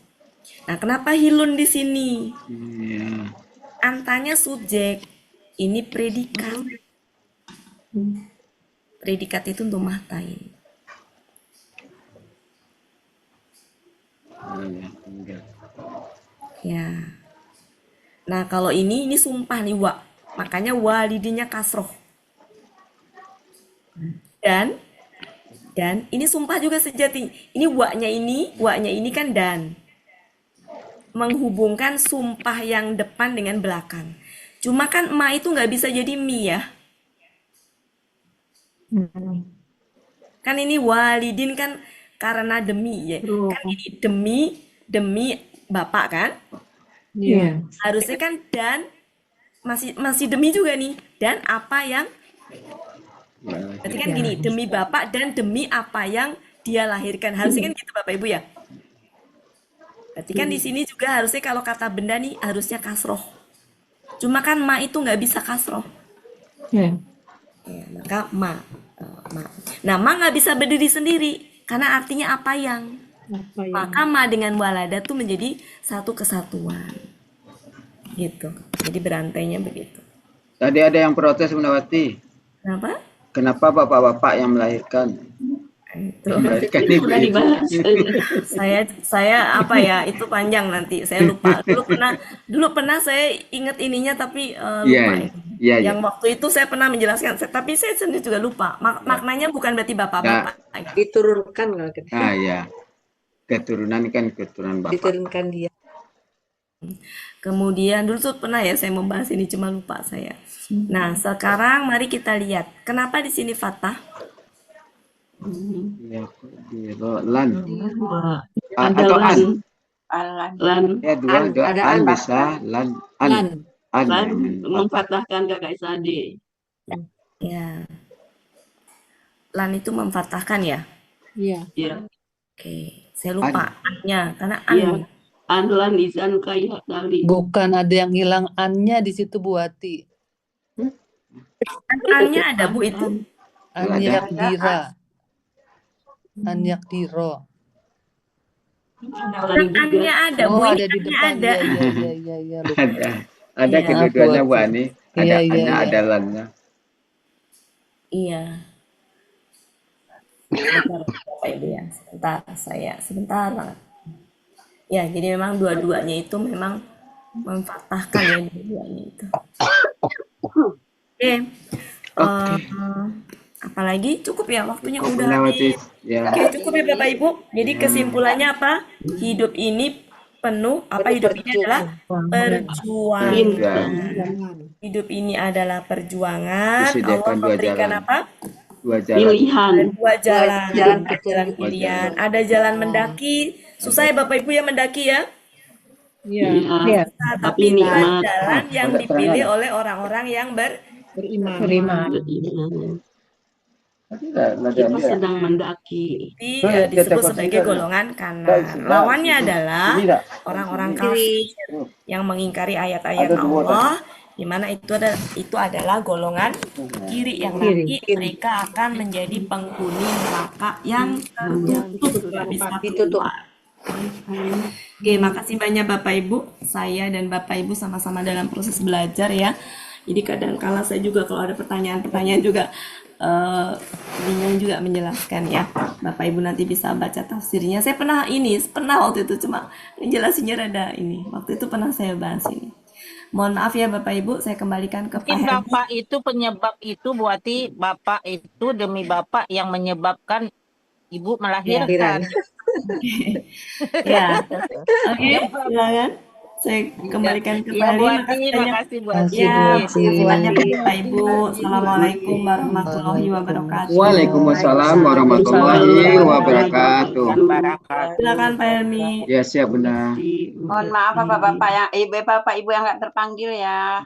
Nah, kenapa hilun di sini? Antanya subjek, ini predikat. Predikat itu domah tain. Ya. Nah, kalau ini sumpah nih wa. Makanya walidinya kasroh. Dan ini sumpah juga sejati. Ini wa-nya ini kan dan. Menghubungkan sumpah yang depan dengan belakang. Cuma kan ma itu nggak bisa jadi mi ya. Kan ini walidin kan karena demi ya. Kan ini demi bapak kan. Iya. Harusnya kan dan masih demi juga nih. Dan apa yang berarti kan gini, demi bapak dan demi apa yang dia lahirkan. Harusnya kan gitu Bapak Ibu ya. Berarti kan di sini juga harusnya kalau kata benda nih harusnya kasroh. Cuma kan ma itu nggak bisa kasroh. Ya, maka ma. Nah, ma nggak bisa berdiri sendiri karena artinya apa yang. Maka ma dengan walada tuh menjadi satu kesatuan. Gitu. Jadi berantainya begitu. Tadi ada yang protes Bunda Wati. Kenapa? Kenapa bapak-bapak yang melahirkan? Itu Melahirkan Sudah ibu. dibahas. saya apa ya itu panjang nanti saya lupa dulu pernah saya ingat ininya tapi lupa Iya. yang waktu itu saya pernah menjelaskan tapi saya sendiri juga lupa maknanya bukan berarti bapak-bapak Diturunkan kalau kita. Ya. Keturunan kan keturunan bapak. Diturunkan dia. Kemudian dulu tuh pernah ya saya membahas ini cuma lupa saya. Nah sekarang mari kita lihat kenapa di sini fathah. Ya, lan. Ada Atau lan. an. Lan. Ya dua Ada an an. bisa lan. An. Lan memfathahkan kakak Sade. Ya. Lan itu memfathahkan ya? Iya. Iya. Oke, saya lupa an-nya karena an. Iya. An-lan izan kayak tadi. Bukan ada yang hilang an-nya di situ Bu Wati. An-nya ada Bu itu. An-yak dira. An-yak diro. An-nya ada Bu, Oh, ini ada di an-nya depan. ada. Iya, lupa. Ada Iya. kedua-duanya Bu Ani. Ada Iya. annya, ada lannya. Iya. Sebentar, Bapak Ibu ya. Sebentar banget. Ya, jadi memang dua-duanya itu memang memfathahkan ya dua-duanya itu. Oke. Apalagi cukup ya waktunya udah habis. Ya. Oke, cukup ya Bapak Ibu. Jadi kesimpulannya apa? Hidup ini penuh hidup ini adalah perjuangan. Hidup ini adalah perjuangan. Allah memberikan apa? Dua jalan. Pilihan. Dua jalan pilihan. Ada jalan mendaki. Susah ya Bapak Ibu ya mendaki ya. Iya. Tapi ini nikmat. jalan yang dipilih oleh orang-orang yang beriman. Kita sedang mendaki. Disebut sebagai golongan kanan. Lawannya adalah orang-orang kafir yang mengingkari ayat-ayat Allah, di mana itu adalah golongan kiri yang nanti mereka akan menjadi penghuni neraka yang tertutup. Oke, makasih banyak Bapak Ibu. Saya dan Bapak Ibu sama-sama dalam proses belajar ya. Jadi kadang-kala saya juga kalau ada pertanyaan-pertanyaan juga bingung juga menjelaskan ya. Bapak Ibu nanti bisa baca tafsirnya. Saya pernah waktu itu cuma menjelasinya rada ini. Waktu itu pernah saya bahas ini. Mohon maaf ya Bapak Ibu, saya kembalikan ke Pak Herdi. Bapak itu penyebab itu berarti Bapak itu demi Bapak yang menyebabkan Ibu melahirkan. Ya. Oke, silakan. Saya kembalikan ke Pak Herdi. Makasih Bu Ati. Ya, banyak Bapak Ibu. Assalamualaikum warahmatullahi wabarakatuh. Waalaikumsalam warahmatullahi wabarakatuh. Silakan Pak Helmi. Ya siap benar. Mohon maaf Bapak-bapak yang Bapak Ibu yang nggak terpanggil ya.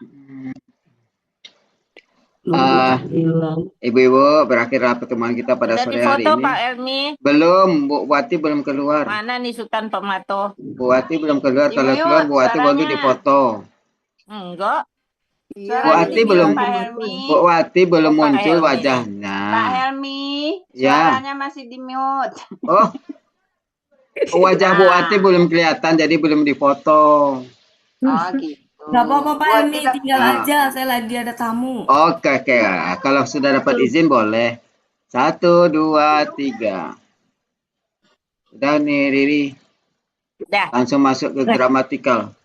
Ibu-ibu, berakhirlah pertemuan kita pada Sudah sore hari difoto ini. Pak Helmi. Belum, Bu Wati belum keluar. Mana nih Sultan Pemato? Bu Wati belum keluar. Ibu Kalau Yud, keluar, Bu Wati baru suaranya. difoto. Enggak. Bu Suaranya Wati di belum, Pak Helmi. Bu Wati belum Pak muncul Helmi. wajahnya. Pak Helmi, Ya. suaranya masih di mute. Oh, wajah Bu Wati belum kelihatan, jadi belum difoto. Oh gitu. Gak apa-apa Pak Helmi, tinggal Ah. aja. Saya lagi ada tamu. Oke. Kalau sudah dapat izin boleh. 1, 2, 3. Udah nih Riri. Dah. Langsung masuk ke gramatikal.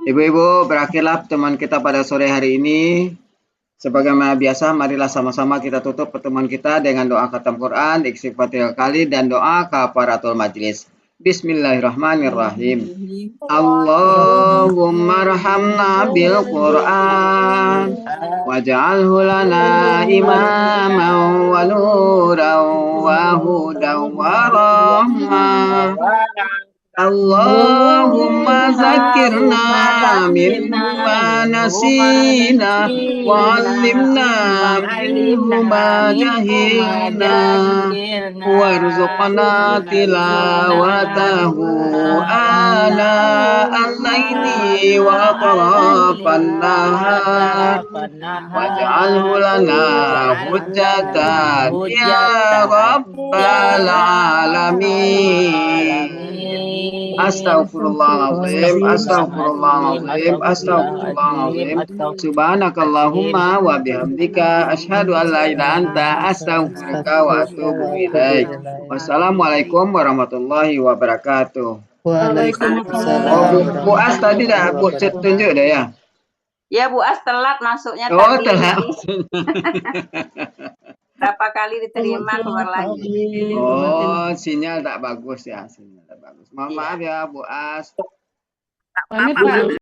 Ibu-ibu, berakhirlah pertemuan kita pada sore hari ini. Sebagaimana biasa, marilah sama-sama kita tutup pertemuan kita dengan doa khatam Quran, istighfar 3 kali, dan doa kafaratul majlis. Bismillahirrahmanirrahim. Allah Allahumma arhamna bil Qur'an waj'alhu lana imaman wa nuran wa hudan wa rahmah. Allahumma zakirna mimma nasina wa 'allimna minhu ma jahilna warzuqna tilawatahu ana al-laili wa atrafan nahar waj'alhu lana hujjatan ya rabbal alamin. Astaghfirullahaladzim, astaghfirullahaladzim, astaghfirullahaladzim. Subhanakallahumma wa bihamdika asyhadu an la ilaha illa anta astaghfiruka wa atubu ilaik. Wassalamualaikum warahmatullahi wabarakatuh. Waalaikumsalam Bu As tadi dah Bu warahmatullahi tunjuk dah ya. Ya Bu As telat masuknya Oh, tadi. telat. Berapa kali diterima keluar lagi. Oh, sinyal tak bagus ya, sinyal tak bagus. Mohon maaf ya Bu As. Ini Pak